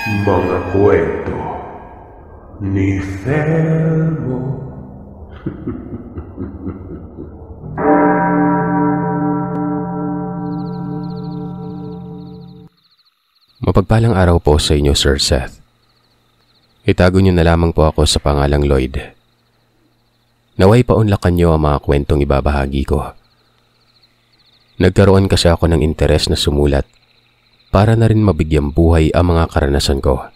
Mga kwento ni Thelmo. Mapagpalang araw po sa inyo, Sir Seth. Itago niyo na lamang po ako sa pangalang Lloyd. Naway paunlakan niyo ang mga kwentong ibabahagi ko. Nagkaroon kasi ako ng interes na sumulat para na rin mabigyang buhay ang mga karanasan ko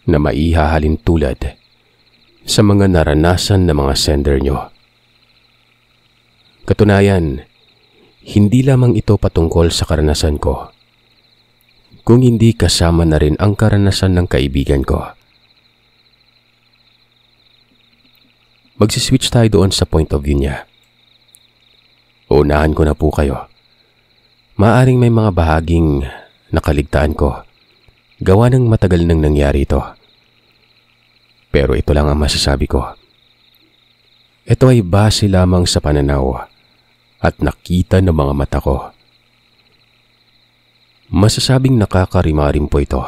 na maihahalin tulad sa mga naranasan ng mga sender nyo. Katunayan, hindi lamang ito patungkol sa karanasan ko, kung hindi kasama na rin ang karanasan ng kaibigan ko. Magsiswitch tayo doon sa point of view niya. Unahan ko na po kayo. Maaring may mga bahaging nakaligtaan ko, gawa ng matagal nang nangyari ito. Pero ito lang ang masasabi ko. Ito ay base lamang sa pananaw at nakita ng mga mata ko. Masasabing nakakarima rin po ito.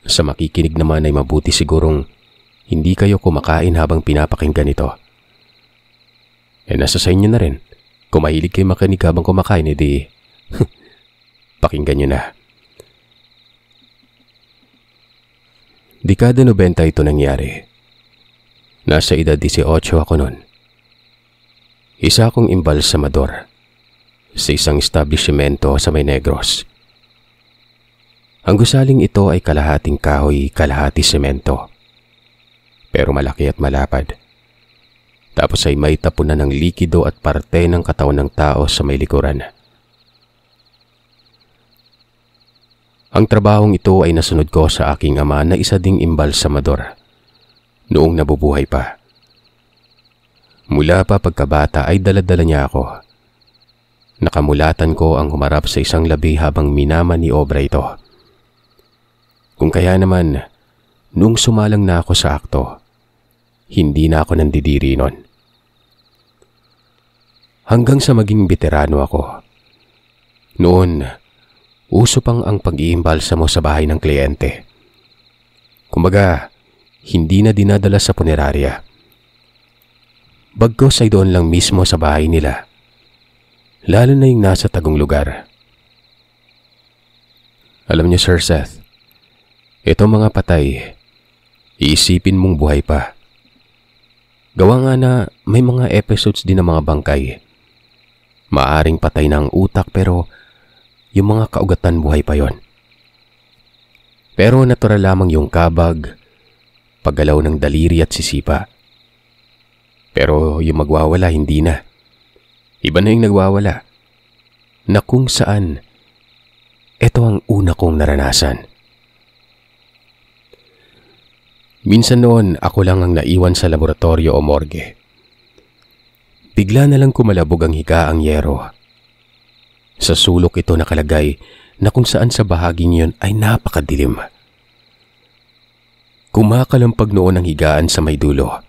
Sa makikinig naman ay mabuti sigurong hindi kayo kumakain habang pinapakinggan ito. Nasa sa inyo na rin. Kung mahilig kayo makinig habang kumakain, edi pakinggan nyo na. Dekada 90 ito nangyari. Nasa edad 18 ako noon. Isa akong imbalsamador sa isang establishmento sa May Negros. Ang gusaling ito ay kalahating kahoy, kalahati semento. Pero malaki at malapad. Tapos ay may tapunan ng likido at parte ng katawan ng tao sa may likuran. Ang trabahong ito ay nasunod ko sa aking ama na isa ding imbalsamador noong nabubuhay pa. Mula pa pagkabata ay dala-dala niya ako. Nakamulatan ko ang humarap sa isang labi habang minama ni obra ito. Kung kaya naman, noong sumalang na ako sa akto, hindi na ako nandidiri nun. Hanggang sa maging veterano ako. Noon, uso pang ang pag-iimbalsamo sa bahay ng kliyente. Kumbaga, hindi na dinadala sa punerarya. Bagkos ay doon lang mismo sa bahay nila. Lalo na yung nasa tagong lugar. Alam niyo, Sir Seth, itong mga patay, iisipin mong buhay pa. Gawa nga na may mga episodes din ng mga bangkay. Maaring patay na ang utak pero yung mga kaugatan buhay pa yon. Pero natural lamang yung kabag, paggalaw ng daliri at sisipa. Pero yung magwawala hindi na. Iba na yung nagwawala. Na kung saan, ito ang una kong naranasan. Minsan noon ako lang ang naiwan sa laboratorio o morgue. Bigla na lang kumalabog ang higaang yero. Sa sulok ito nakalagay na kung saan sa bahaging yun ay napakadilim. Kumakalampag noon ang higaan sa may dulo.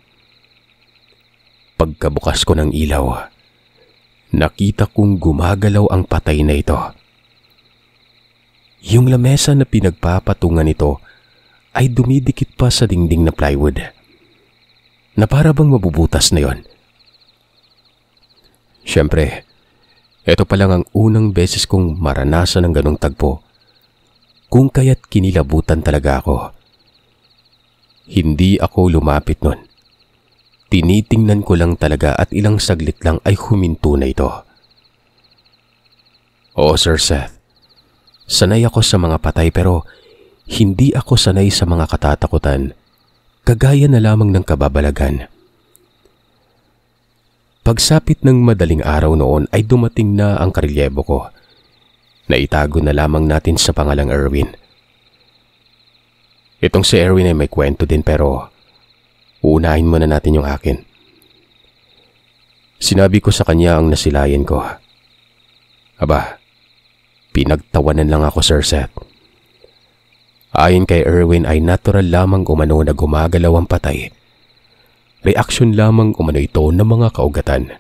Pagkabukas ko ng ilaw, nakita kong gumagalaw ang patay na ito. Yung lamesa na pinagpapatungan nito ay dumidikit pa sa dingding na plywood, na para bang mabubutas na yon. Siyempre, ito pa lang ang unang beses kong maranasan ng ganong tagpo, kung kaya't kinilabutan talaga ako. Hindi ako lumapit nun. Tinitingnan ko lang talaga at ilang saglit lang ay huminto na ito. Oo, Sir Seth, sanay ako sa mga patay pero hindi ako sanay sa mga katatakutan, kagaya na lamang ng kababalagan. Pagsapit ng madaling araw noon ay dumating na ang karelyebo ko. Naitago na lamang natin sa pangalang Erwin. Itong si Erwin ay may kwento din pero uunahin muna natin yung akin. Sinabi ko sa kanya ang nasilayan ko. Aba, pinagtawanan lang ako, Sir Seth. Ayon kay Erwin ay natural lamang umano na gumagalaw ang patay. Reaksyon lamang umano ito ng mga kaugatan.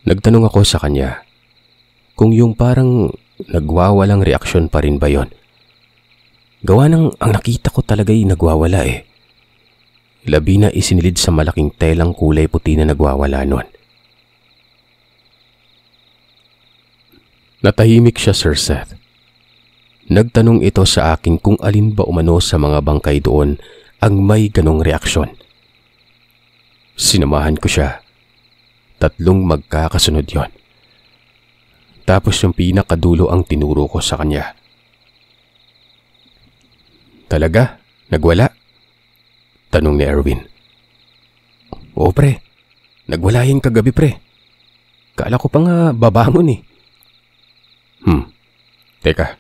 Nagtanong ako sa kanya kung yung parang nagwawalang reaksyon pa rin ba yon? Gawa ng ang nakita ko talaga'y nagwawala eh. Labi na isinilid sa malaking telang kulay puti na nagwawala nun. Natahimik siya, Sir Seth. Nagtanong ito sa akin kung alin ba umano sa mga bangkay doon ang may ganong reaksyon. Sinamahan ko siya. 3 magkakasunod yon. Tapos yung pinakadulo ang tinuro ko sa kanya. Talaga? Nagwala? Tanong ni Erwin. Oo pre, nagwala yan kagabi pre. Kala ko pa nga babangon eh. Teka,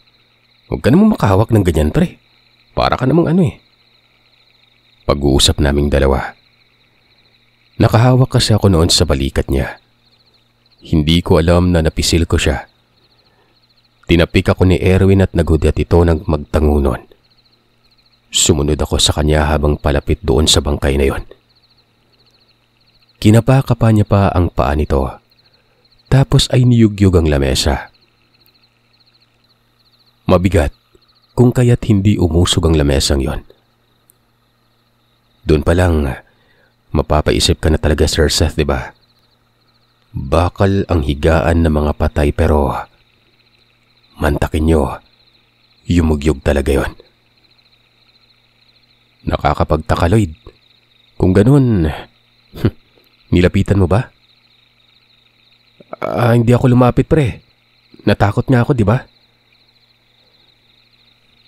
huwag ka namang makahawak ng ganyan pre. Para ka namang ano eh. Pag-uusap naming dalawa. Nakahawak kasi ako noon sa balikat niya. Hindi ko alam na napisil ko siya. Tinapik ako ni Erwin at nagudyat ito ng magtango noon. Sumunod ako sa kanya habang palapit doon sa bangkay na yon. Kinapakapa niya pa ang paa nito. Tapos ay niyugyug ang lamesa. Mabigat kung kaya't hindi umusog ang lamesang yon. Doon pa lang, mapapaisip ka na talaga, Sir Seth, di ba? Bakal ang higaan ng mga patay pero mantakin nyo, yumugyug talaga yon. Nakakapagtaka, Lloyd. Kung ganun, nilapitan mo ba? Hindi ako lumapit pre. Natakot nga ako, di ba?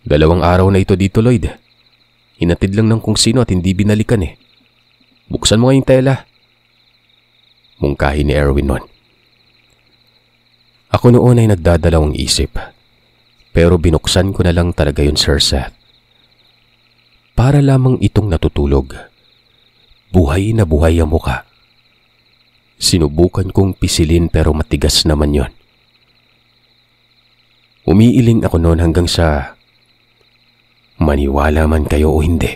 2 araw na ito dito, Lloyd. Hinatid lang ng kung sino at hindi binalikan eh. Buksan mo nga yung tela. Mungkahi ni Erwin nun. Ako noon ay nagdadalawang isip. Pero binuksan ko na lang talaga yun, Sir Seth. Para lamang itong natutulog. Buhay na buhay ang muka. Sinubukan kong pisilin pero matigas naman yon. Umiiling ako noon hanggang sa maniwala man kayo o hindi.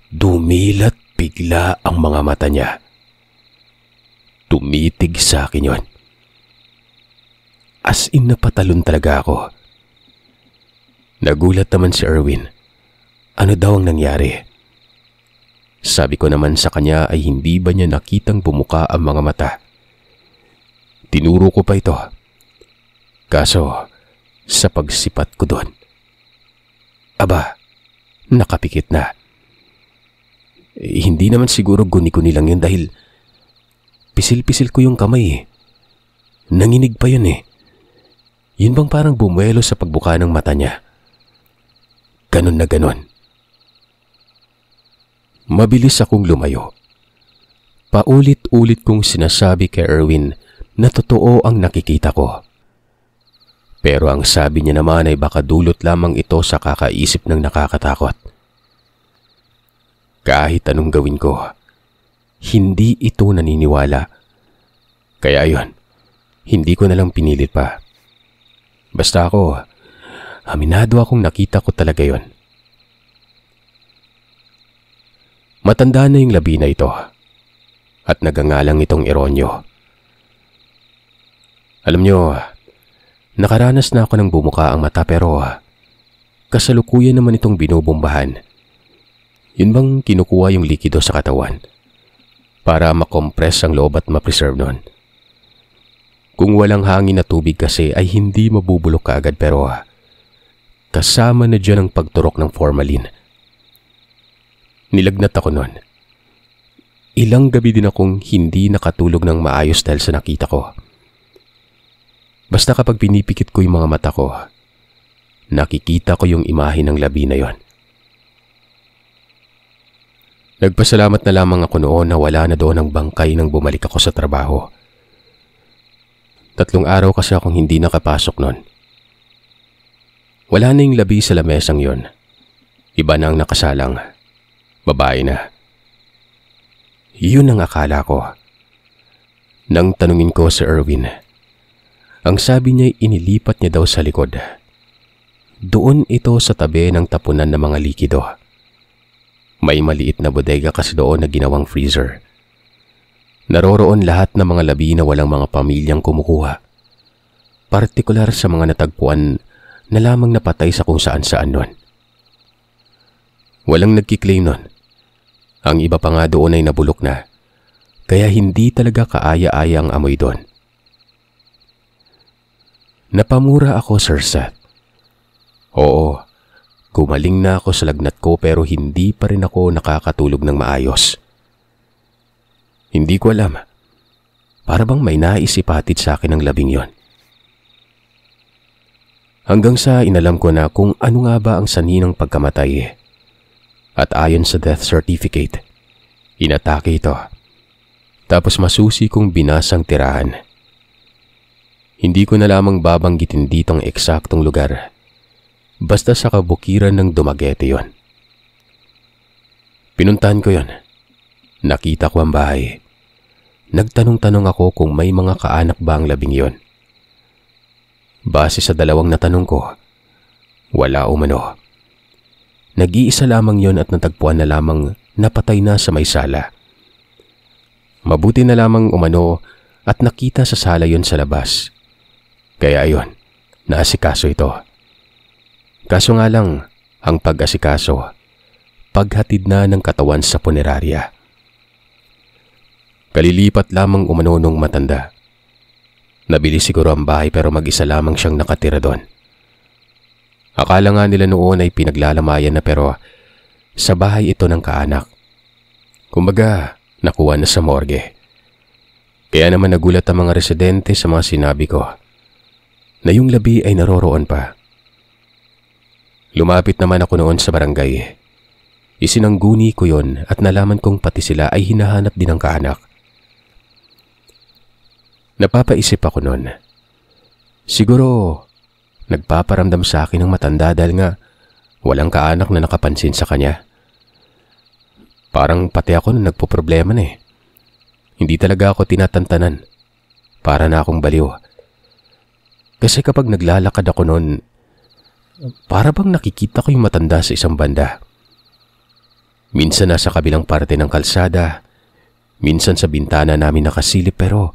Dumilat bigla ang mga mata niya. Tumitig sa akin yon. As in napatalon talaga ako. Nagulat naman si Erwin. Ano daw ang nangyari? Sabi ko naman sa kanya ay hindi ba niya nakitang bumuka ang mga mata. Tinuro ko pa ito. Kaso, sa pagsipat ko doon, aba, nakapikit na. Hindi naman siguro guni-guni lang yun dahil pisil-pisil ko yung kamay eh. Nanginig pa yun eh. Yun bang parang bumuelo sa pagbuka ng mata niya? Ganon na ganon. Mabilis akong lumayo. Paulit-ulit kong sinasabi kay Erwin na totoo ang nakikita ko. Pero ang sabi niya naman ay baka dulot lamang ito sa kakaisip ng nakakatakot. Kahit anong gawin ko, hindi ito naniniwala. Kaya ayun, hindi ko nalang pinilit pa. Basta ako, aminado akong nakita ko talaga yon. Matanda na yung labi na ito at nagangalang itong Eronyo. Alam nyo, nakaranas na ako ng bumuka ang mata pero kasalukuyan naman itong binubombahan. Yun bang kinukuha yung likido sa katawan para makompress ang loob at ma-preserve nun. Kung walang hangin na tubig kasi ay hindi mabubulok kaagad pero kasama na dyan ang pagturok ng formalin. Nilagnat ako nun. Ilang gabi din akong hindi nakatulog ng maayos dahil sa nakita ko. Basta kapag pinipikit ko yung mga mata ko, nakikita ko yung imahe ng labi na yon. Nagpasalamat na lamang ako noon na wala na doon ang bangkay nang bumalik ako sa trabaho. 3 araw kasi akong hindi nakapasok noon. Wala na yung labi sa lamesang yon. Iba na ang nakasalang. Babae na. Yun ang akala ko. Nang tanungin ko si Erwin, ang sabi niya inilipat niya daw sa likod. Doon ito sa tabi ng tapunan ng mga likido. May maliit na bodega kasi doon na ginawang freezer. Naroroon lahat ng mga labi na walang mga pamilyang kumukuha. partikular sa mga natagpuan na lamang napatay sa kung saan-saan nun. Walang nagkiklaim nun. Ang iba pa nga doon ay nabulok na, kaya hindi talaga kaaya-aya ang amoy doon. Napamura ako, Sir Seth. Oo, gumaling na ako sa lagnat ko pero hindi pa rin ako nakakatulog ng maayos. Hindi ko alam. Para bang may naisipatid sa akin ng labing yon. Hanggang sa inalam ko na kung ano nga ba ang sanhi ng pagkamatay. At ayon sa death certificate, inatake ito. Tapos masusi kong binasang tirahan. Hindi ko na lamang babanggitin ditong eksaktong lugar. Basta sa kabukiran ng Dumaguete yon. Pinuntahan ko yon. Nakita ko ang bahay. Nagtanong-tanong ako kung may mga kaanak ba ang labing yon. Base sa dalawang natanong ko, wala umano. Nag-iisa lamang yon at natagpuan na lamang napatay na sa may sala. Mabuti na lamang umano at nakita sa sala yon sa labas. Kaya ayon, naasikaso ito. Kaso nga lang, ang pag-asikaso, paghatid na ng katawan sa punerarya. Kalilipat lamang umano nung matanda. Nabili siguro ang bahay pero mag-isa lamang siyang nakatira doon. Akala nga nila noon ay pinaglalamayan na pero sa bahay ito ng kaanak. Kumbaga, nakuha na sa morgue. Kaya naman nagulat ang mga residente sa mga sinabi ko na yung labi ay naroroon pa. Lumapit naman ako noon sa barangay. Isinangguni ko yon at nalaman kong pati sila ay hinahanap din ng kaanak. Napapaisip ako noon. Siguro, nagpaparamdam sa akin ng matanda dahil nga walang kaanak na nakapansin sa kanya. Parang pati ako na nagpoproblema na eh. Hindi talaga ako tinatantanan. Para na akong baliw. Kasi kapag naglalakad ako noon, para bang nakikita ko yung matanda sa isang banda. Minsan nasa kabilang parte ng kalsada, minsan sa bintana namin nakasilip pero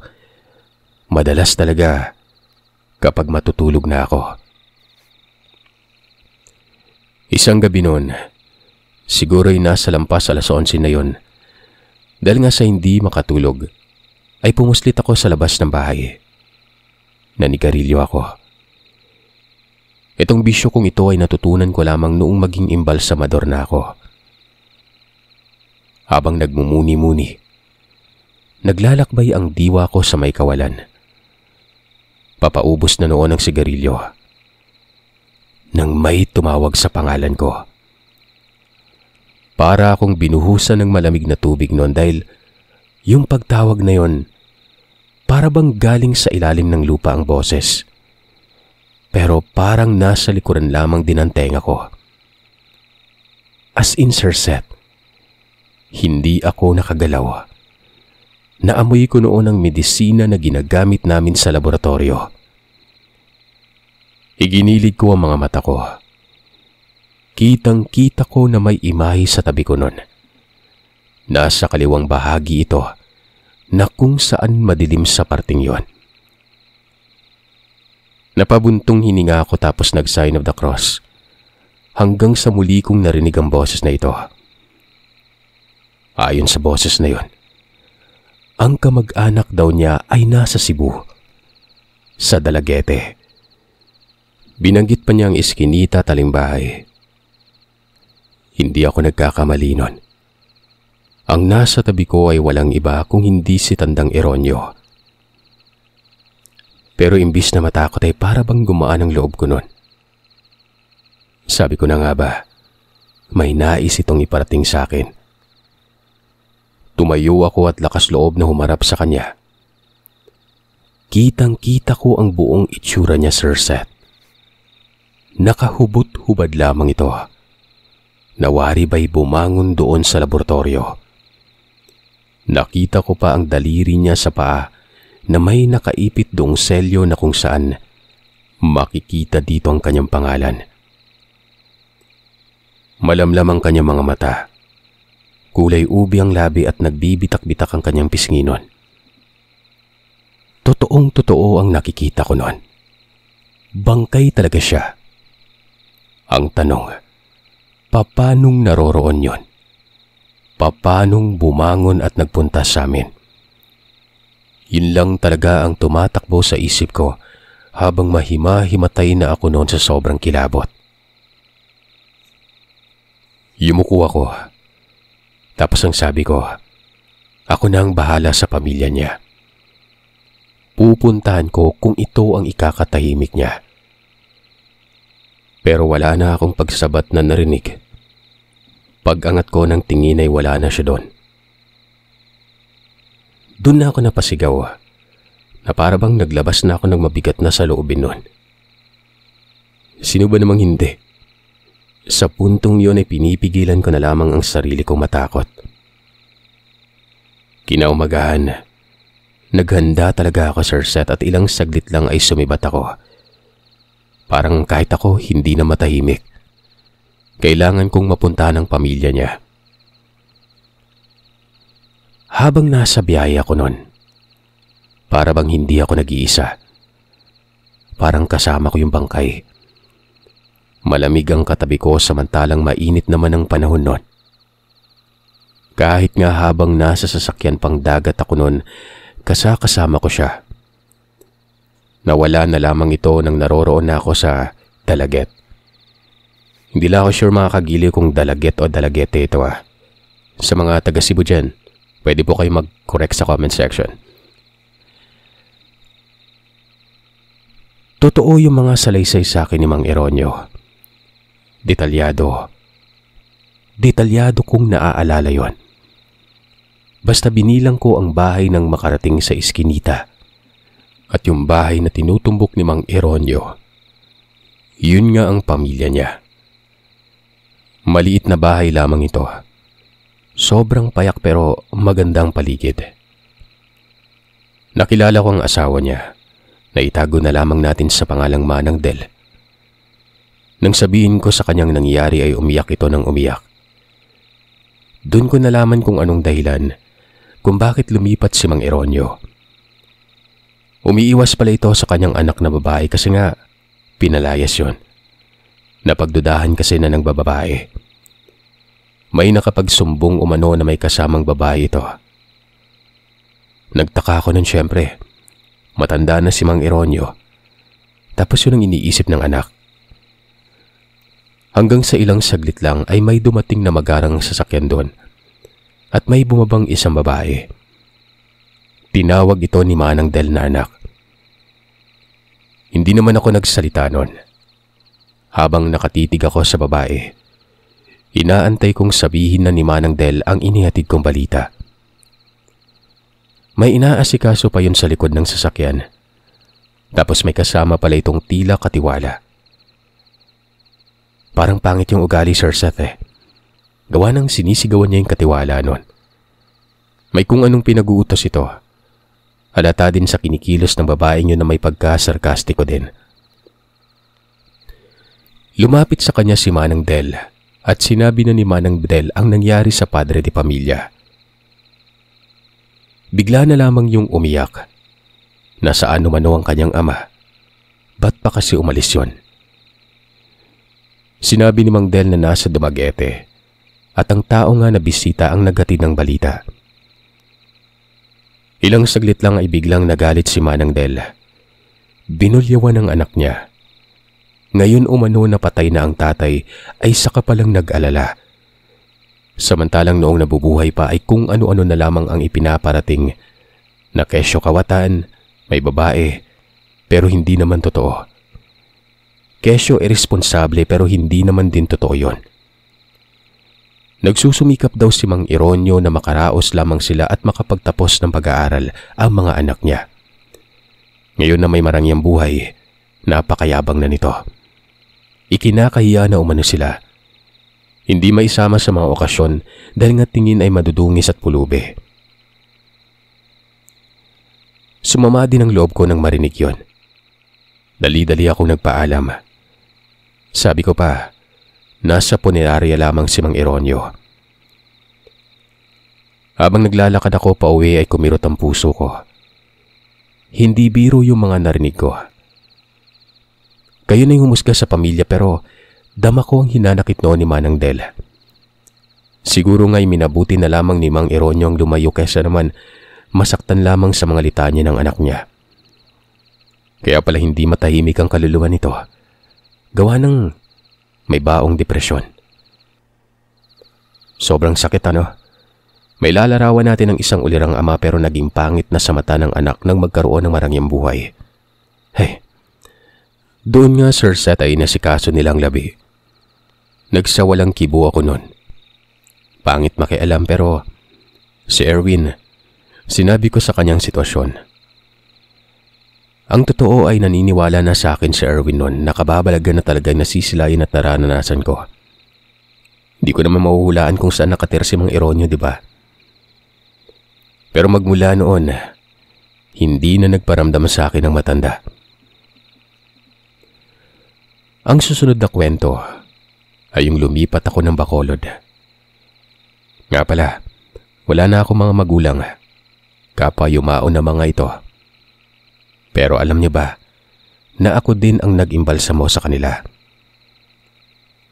madalas talaga kapag matutulog na ako. Isang gabi noon, siguro ay nasa lampas alas 11 na yon. Dahil nga sa hindi makatulog, ay pumuslit ako sa labas ng bahay. Nanigarilyo ako. Itong bisyo kong ito ay natutunan ko lamang noong maging imbalsamador na ako. Habang nagmumuni-muni, naglalakbay ang diwa ko sa may kawalan. Papaubos na noon ang sigarilyo. Nang may tumawag sa pangalan ko. Para akong binuhusan ng malamig na tubig noon dahil yung pagtawag na yon, para bang galing sa ilalim ng lupa ang boses. Pero parang nasa likuran lamang din ang tenga ko. As in, Sir Seth, hindi ako nakagalaw. Naamoy ko noon ang medisina na ginagamit namin sa laboratorio. Iginilig ko ang mga mata ko. Kitang-kita ko na may imahe sa tabi ko noon. Nasa kaliwang bahagi ito na kung saan madilim sa parting yon. Napabuntong hininga ako tapos nag-sign of the cross hanggang sa muli kong narinig ang boses na ito. Ayon sa boses na yon, ang kamag-anak daw niya ay nasa Cebu, sa Dumaguete. Binanggit pa niya ang Eskinita, Talingbahay. Hindi ako nagkakamali nun. Ang nasa tabi ko ay walang iba kung hindi si Tandang Eronyo. Pero imbis na matakot ay para bang gumaan ang loob ko nun. Sabi ko na nga ba, may nais itong iparating sa akin. Tumayo ako at lakas loob na humarap sa kanya. Kitang-kita ko ang buong itsura niya, Sir Seth. Nakahubot-hubad lamang ito. Nawari ba'y bumangon doon sa laboratorio. Nakita ko pa ang daliri niya sa paa na may nakaipit doong selyo na kung saan makikita dito ang kanyang pangalan. Malamlam ang kanyang mga mata. Kulay ubi ang labi at nagbibitak-bitak ang kanyang pisngi noon. Totoong-totoo ang nakikita ko noon. bangkay talaga siya. Ang tanong, paanong naroroon yon? Paanong bumangon at nagpunta sa amin? Yun lang talaga ang tumatakbo sa isip ko habang mahimatay na ako noon sa sobrang kilabot. Yumuko ako. Tapos ang sabi ko, ako na ang bahala sa pamilya niya. Pupuntahan ko kung ito ang ikakatahimik niya. Pero wala na akong pagsabat na narinig. Pag-angat ko ng tingin ay wala na siya doon. Doon na ako napasigaw na para bang naglabas na ako ng mabigat na saloobin noon. Sino ba namang hindi? Sa puntong yun ay pinipigilan ko na lamang ang sarili kong matakot. Kinaumagahan, naghanda talaga ako, Sir Seth, at ilang saglit lang ay sumibat ako. Parang kahit ako hindi na matahimik. Kailangan kong mapuntahan ang pamilya niya. Habang nasa biyaya ko noon, para bang hindi ako nag-iisa. Parang kasama ko yung bangkay. Malamig ang katabi ko samantalang mainit naman ang panahon noon. Kahit nga habang nasa sasakyan pang dagat ako noon, kasama ko siya. Nawala na lamang ito nang naroroon na ako sa Dalaget. Hindi lang ako sure makakagiliw kung Dalaget o Dalagete ito . Sa mga taga Cebu dyan, pwede po kayo mag-correct sa comment section. Totoo yung mga salaysay sa akin ni Mang Eronyo. Detalyado kong naaalala yon. Basta binilang ko ang bahay ng makarating sa iskinita at yung bahay na tinutumbok ni Mang Eronyo. Yun nga ang pamilya niya. Maliit na bahay lamang ito. Sobrang payak pero magandang paligid. Nakilala ko ang asawa niya na itago na lamang natin sa pangalang Manang Del. Nang sabihin ko sa kanyang nangyari ay umiyak ito ng umiyak. Doon ko nalaman kung anong dahilan kung bakit lumipat si Mang Eronyo. Umiiwas pala ito sa kanyang anak na babae kasi nga pinalayas yon. Napagdudahan kasi na ng babae. May nakapagsumbong umano na may kasamang babae ito. Nagtaka ako nun syempre. Matanda na si Mang Eronyo. Tapos yun ang iniisip ng anak. Hanggang sa ilang saglit lang ay may dumating na magarang sasakyan doon. At may bumabang isang babae. Tinawag ito ni Manang Del na anak. Hindi naman ako nagsalita noon. Habang nakatitig ako sa babae, inaantay kong sabihin na ni Manang Del ang inihatid kong balita. May inaasikaso pa yun sa likod ng sasakyan. Tapos may kasama pala itong tila katiwala. Parang pangit yung ugali, Sir Seth . Gawa ng sinisigawan niya yung katiwala nun. May kung anong pinag-uutos ito. Halata din sa kinikilos ng babaeng yun na may pagka-sarkastiko din. Lumapit sa kanya si Manang Del at sinabi na ni Manang Del ang nangyari sa padre de pamilya. Bigla na lamang yung umiyak. Nasaan umano ang kanyang ama? Ba't pa kasi umalis yun? Sinabi ni Mang Del na nasa Dumaguete at ang tao nga na bisita ang naghatid ng balita. Ilang saglit lang ay biglang nagalit si Manang Del. Binulyawan ang anak niya. Ngayon umano na patay na ang tatay ay saka palang nag-alala. Samantalang noong nabubuhay pa ay kung ano-ano na lamang ang ipinaparating na kesyo kawatan, may babae, pero hindi naman totoo. Kesyo irresponsable pero hindi naman din totoo yon. Nagsusumikap daw si Mang Eronyo na makaraos lamang sila at makapagtapos ng pag-aaral ang mga anak niya. Ngayon na may marangyang buhay, napakayabang na nito. Ikinakahiya na umano sila. Hindi maisama sa mga okasyon dahil nga tingin ay madudungis at pulube. Sumama din ang loob ko nang marinig yon. Dali-dali akong nagpaalam. Sabi ko pa, nasa punerarya lamang si Mang Eronyo. Habang naglalakad ako pa uwi ay kumirot ang puso ko. Hindi biro yung mga narinig ko. Kayo na yung humusga sa pamilya pero dama ko ang hinanakit noon ni Manang Del. Siguro nga'y minabuti na lamang ni Mang Eronyo ang lumayo kesa naman masaktan lamang sa mga litanya ng anak niya. Kaya pala hindi matahimik ang kaluluwa nito. Gawa ng may baong depresyon. Sobrang sakit ano? May lalarawan natin ng isang ulirang ama pero naging pangit na sa mata ng anak nang magkaroon ng marangyang buhay. Hey, doon nga Sir Seth ay nasikaso nilang labi. Nagsawalang kibo ako nun. Pangit makialam pero si Erwin, sinabi ko sa kanyang sitwasyon. Ang totoo ay naniniwala na sa akin si Erwin nun na kababalagan na talagang nasisilayan at naranasan ko. Di ko naman mahuhulaan kung saan nakatira si Mang Eronyo, di ba? Pero magmula noon, hindi na nagparamdam sa akin ang matanda. Ang susunod na kwento ay yung lumipat ako ng Bacolod. Nga pala, wala na ako mga magulang. Kapwa yumao na mga ito. Pero alam niyo ba, na ako din ang nag-imbalsamo sa kanila.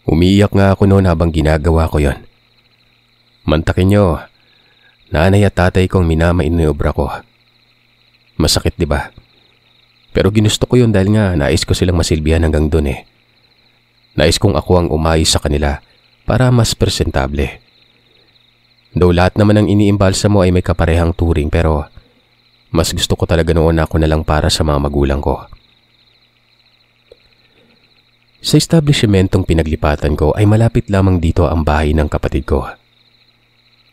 Umiiyak nga ako noon habang ginagawa ko yon. Mantakin niyo, nanay at tatay kong minamain na obra ko. Masakit di ba? Pero ginusto ko yun dahil nga nais ko silang masilbihan hanggang dun eh. Nais kong ako ang umayos sa kanila para mas presentable. Though lahat naman ng iniimbalsa mo ay may kaparehang turing pero mas gusto ko talaga noon ako na lang para sa mga magulang ko. Sa establishmentong pinaglipatan ko ay malapit lamang dito ang bahay ng kapatid ko.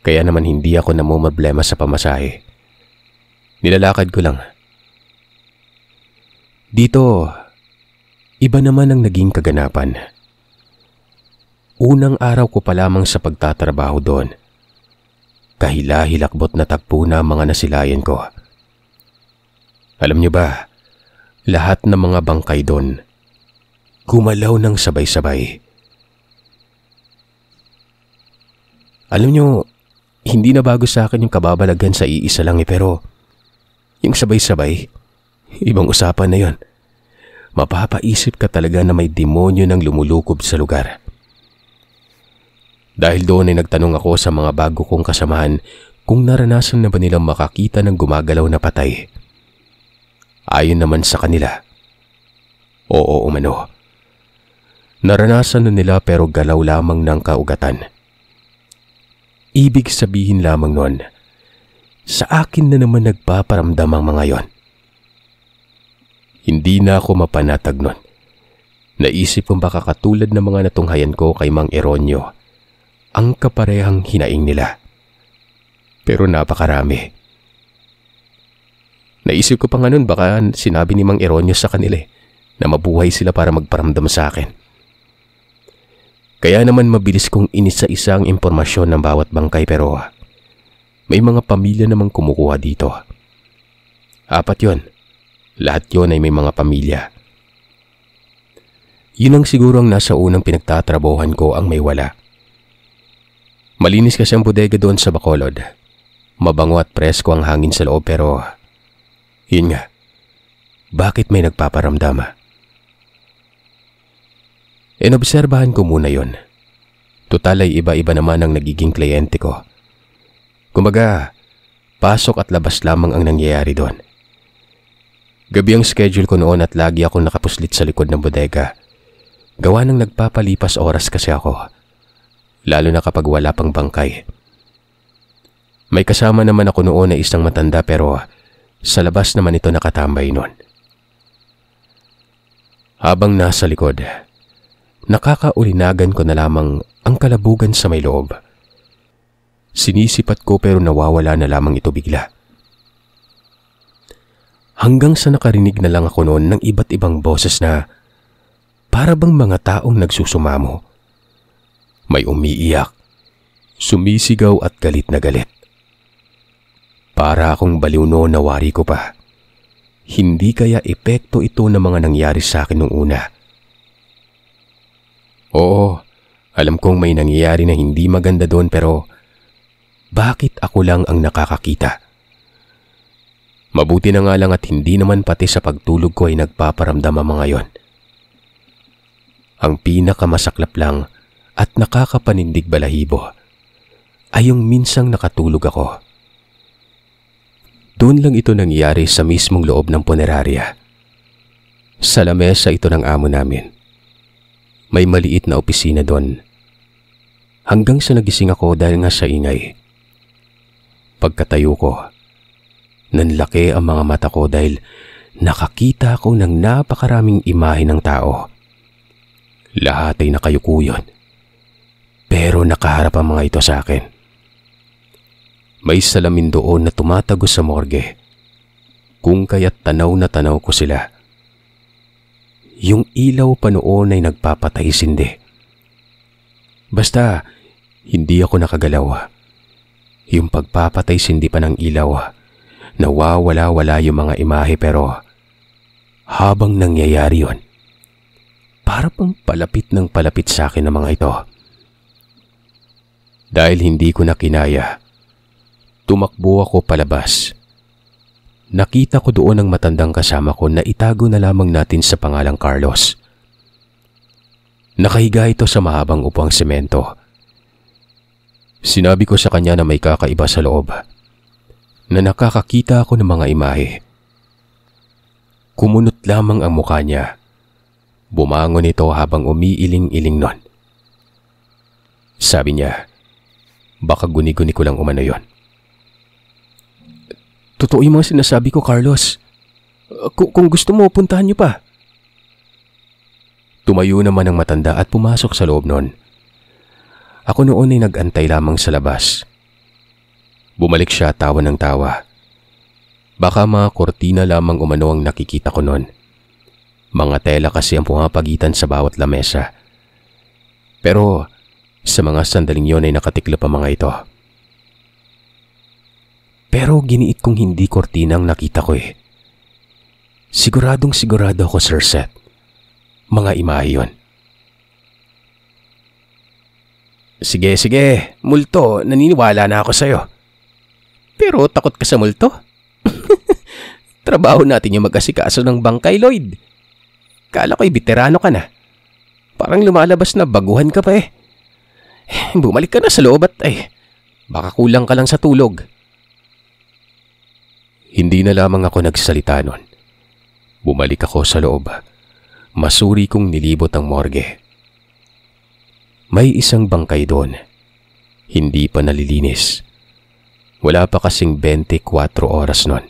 Kaya naman hindi ako namumroblema sa pamasahe. Nilalakad ko lang. Dito, iba naman ang naging kaganapan. Unang araw ko pa lamang sa pagtatrabaho doon. Kahila-hilakbot na tagpo na mga nasilayan ko. Alam niyo ba, lahat ng mga bangkay doon, gumalaw ng sabay-sabay. Alam niyo, hindi na bago sa akin yung kababalagan sa iisa lang pero yung sabay-sabay, ibang usapan na yon. Mapapaisip ka talaga na may demonyo nang lumulukob sa lugar. Dahil doon ay nagtanong ako sa mga bago kong kasamahan kung naranasan na ba nilang makakita ng gumagalaw na patay. Ayon naman sa kanila, oo umano. Naranasan na nila pero galaw lamang ng kaugatan. Ibig sabihin lamang nun, sa akin na naman nagpaparamdam ang mga yon. Hindi na ako mapanatag nun. Naisip kong baka katulad ng mga natunghayan ko kay Mang Eronyo, ang kaparehang hinaing nila. Pero napakarami. Naisip ko pa nga nun baka sinabi ni Mang Eronyo sa kanila na mabuhay sila para magparamdam sa akin. Kaya naman mabilis kong inisa-isa ang impormasyon ng bawat bangkay pero may mga pamilya namang kumukuha dito. 4 yon. Lahat yon ay may mga pamilya. Yun ang siguro ang nasa unang pinagtatrabahuhan ko ang may wala. Malinis kasi ang bodega doon sa Bacolod. Mabango at presko ang hangin sa loob pero yun nga, bakit may nagpaparamdam? Inobserbahan ko muna yon. Tutal ay iba-iba naman ang nagiging kliyente ko. Kumbaga, pasok at labas lamang ang nangyayari doon. Gabi ang schedule ko noon at lagi akong nakapuslit sa likod ng bodega. Gawa ng nagpapalipas oras kasi ako. Lalo na kapag wala pang bangkay. May kasama naman ako noon na isang matanda pero sa labas naman ito nakatambay noon. Habang nasa likod, nakakaulinagan ko na lamang ang kalabugan sa may loob. Sinisipat ko pero nawawala na lamang ito bigla. Hanggang sa nakarinig na lang ako noon ng iba't ibang boses na para bang mga taong nagsusumamo. May umiiyak, sumisigaw at galit na galit. Para akong baliw noon na wari ko pa. Hindi kaya epekto ito ng mga nangyari sa akin nung una. Oo, alam kong may nangyayari na hindi maganda doon pero bakit ako lang ang nakakakita? Mabuti na nga lang at hindi naman pati sa pagtulog ko ay nagpaparamdam ang mga yon. Ang pinakamasaklap lang at nakakapanindig balahibo ay yung minsang nakatulog ako. Doon lang ito nangyari sa mismong loob ng punerarya. Sa lamesa ito ng amo namin. May maliit na opisina doon. Hanggang sa nagising ako dahil nga sa ingay. Pagkatayo ko, nanlaki ang mga mata ko dahil nakakita ako ng napakaraming imahe ng tao. Lahat ay nakayukuyon. Pero nakaharap ang mga ito sa akin. May salamin doon na tumatagos sa morgue. Kung kaya't tanaw na tanaw ko sila. Yung ilaw pa noon ay nagpapatay-sindi. Basta, hindi ako nakagalaw. Yung pagpapatay-sindi pa ng ilaw, nawawala-wala yung mga imahe pero habang nangyayari yun, para pang palapit ng palapit sa akin ng mga ito. Dahil hindi ko na kinaya, tumakbo ako palabas. Nakita ko doon ang matandang kasama ko na itago na lamang natin sa pangalang Carlos. Nakahiga ito sa mahabang upuang semento. Sinabi ko sa kanya na may kakaiba sa loob, na nakakakita ako ng mga imahe. Kumunot lamang ang mukha niya. Bumangon ito habang umiiling-iling nun. Sabi niya, baka guni-guni ko lang umano yon. Totoo yung mga sinasabi ko, Carlos. Kung gusto mo, puntahan niyo pa. Tumayo naman ang matanda at pumasok sa loob nun. Ako noon ay nag-antay lamang sa labas. Bumalik siya tawa ng tawa. Baka mga kortina lamang umano ang nakikita ko noon. Mga tela kasi ang pumapagitan sa bawat lamesa. Pero sa mga sandaling yon ay nakatiklop ang mga ito. Pero giniit kong hindi kortina ang nakita ko eh. Siguradong sigurado ako, Sir Seth. Mga imahe yun. Sige, multo, naniniwala na ako sa'yo. Pero takot ka sa multo? Trabaho natin yung mag-asikaso ng bangkay, Lloyd. Kala ko'y veterano ka na. Parang lumalabas na baguhan ka pa eh. Bumalik ka na sa loob at baka kulang ka lang sa tulog. Hindi na lamang ako nagsalita nun. Bumalik ako sa loob. Masuri kong nilibot ang morgue. May isang bangkay doon. Hindi pa nalilinis. Wala pa kasing 24 oras nun.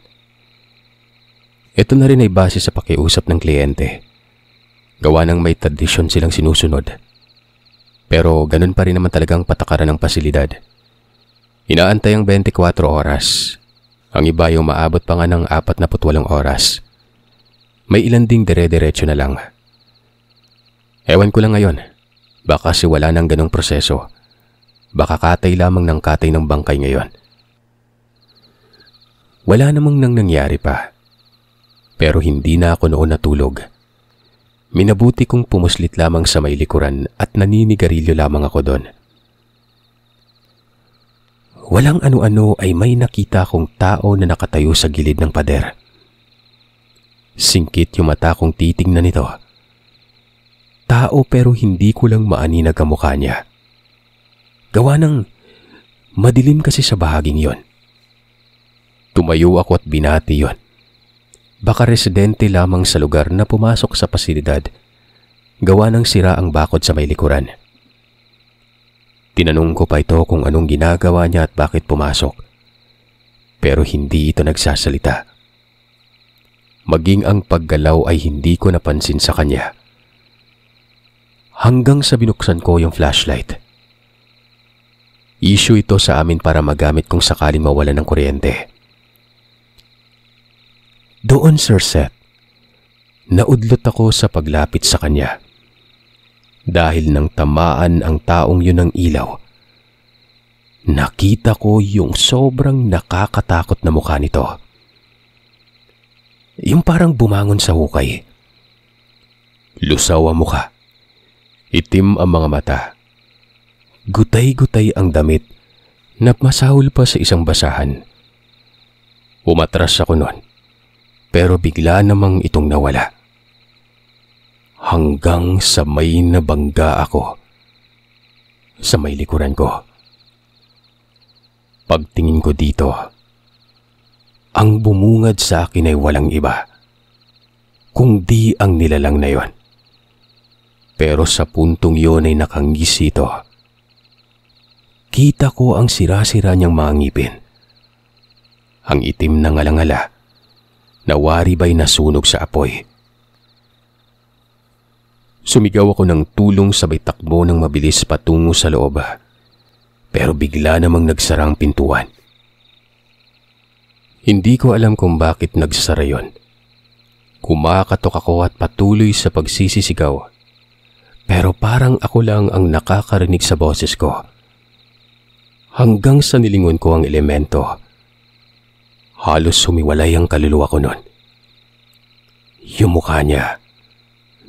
Ito na rin ay base sa pakiusap ng kliyente. Gawa ng may tradisyon silang sinusunod. Pero ganun pa rin naman talagang patakaran ng pasilidad. Inaantay ang 24 oras. Ang iba yung maabot pa nga ng 48 oras. May ilan ding dire-diretso na lang. Ewan ko lang ngayon. Baka si wala ng ganong proseso. Baka katay lamang ng katay ng bangkay ngayon. Wala namang nang nangyari pa. Pero hindi na ako noon natulog. Minabuti kong pumuslit lamang sa may likuran at naninigarilyo lamang ako doon. Walang ano-ano ay may nakita akong tao na nakatayo sa gilid ng pader. Singkit yung mata kong titingnan nito. Tao pero hindi ko lang maaninag ang mukha niya. Gawa ng madilim kasi sa bahaging yon. Tumayo ako at binati yon. Baka residente lamang sa lugar na pumasok sa pasilidad. Gawa ng sira ang bakod sa may likuran. Tinanong ko pa ito kung anong ginagawa niya at bakit pumasok. Pero hindi ito nagsasalita. Maging ang paggalaw ay hindi ko napansin sa kanya. Hanggang sa binuksan ko yung flashlight. Issue ito sa amin para magamit kung sakaling mawala ng kuryente. Doon, Sir Seth, naudlot ako sa paglapit sa kanya. Dahil nang tamaan ang taong yun ng ilaw, nakita ko yung sobrang nakakatakot na mukha nito. Yung parang bumangon sa hukay. Lusaw ang mukha. Itim ang mga mata. Gutay-gutay ang damit na masahol pa sa isang basahan. Umatras ako nun, pero bigla namang itong nawala. hanggang sa may nabangga ako sa may likuran ko. Pagtingin ko dito, ang bumungad sa akin ay walang iba kundi ang nilalang na yon. Pero sa puntong yon ay nakangisi ito. Kita ko ang sira-sira niyang mga ngipin. Ang itim na ngalangala na wari ba'y nasunog sa apoy. Sumigaw ako ng tulong sabay takbo ng mabilis patungo sa loob. Pero bigla namang nagsara ang pintuan. Hindi ko alam kung bakit nagsara yon. Kumakatok ako at patuloy sa pagsisisigaw. Pero parang ako lang ang nakakarinig sa boses ko. Hanggang sa nilingon ko ang elemento. Halos sumiwalay ang kaluluwa ko nun. Yung mukha niya,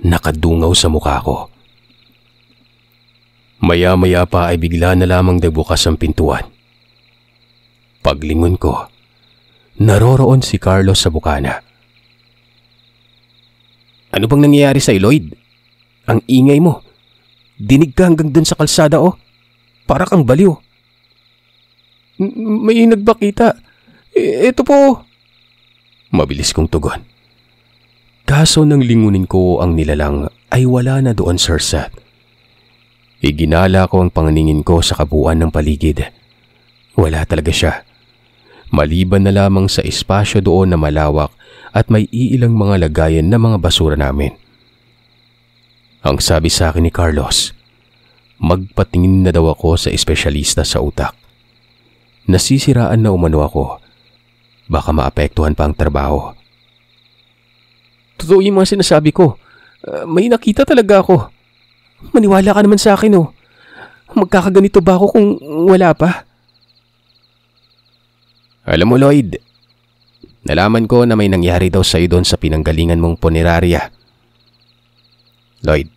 nakadungaw sa mukha ko. Maya-maya pa ay bigla na lamang nagbukas ang pintuan. Paglingon ko, naroroon si Carlos sa bukana. Ano bang nangyayari sa'yo, Lloyd? Ang ingay mo. Dinig ka hanggang dun sa kalsada, oh. Para kang baliw. May nagbakita. Ito po. Mabilis kong tugon. Kaso nang lingunin ko ang nilalang ay wala na doon, Sir Seth. Iginala ko ang panganingin ko sa kabuuan ng paligid. Wala talaga siya. Maliban na lamang sa espasyo doon na malawak at may iilang mga lagayan na mga basura namin. Ang sabi sa akin ni Carlos, magpatingin na daw ako sa espesyalista sa utak. Nasisiraan na umano ako. Baka maapektuhan pa ang trabaho. Totoo yung mga sinasabi ko. May nakita talaga ako. Maniwala ka naman sa akin, oh. Magkakaganito ba ako kung wala pa? Alam mo, Lloyd, nalaman ko na may nangyari daw sa'yo doon sa pinanggalingan mong punerarya. Lloyd,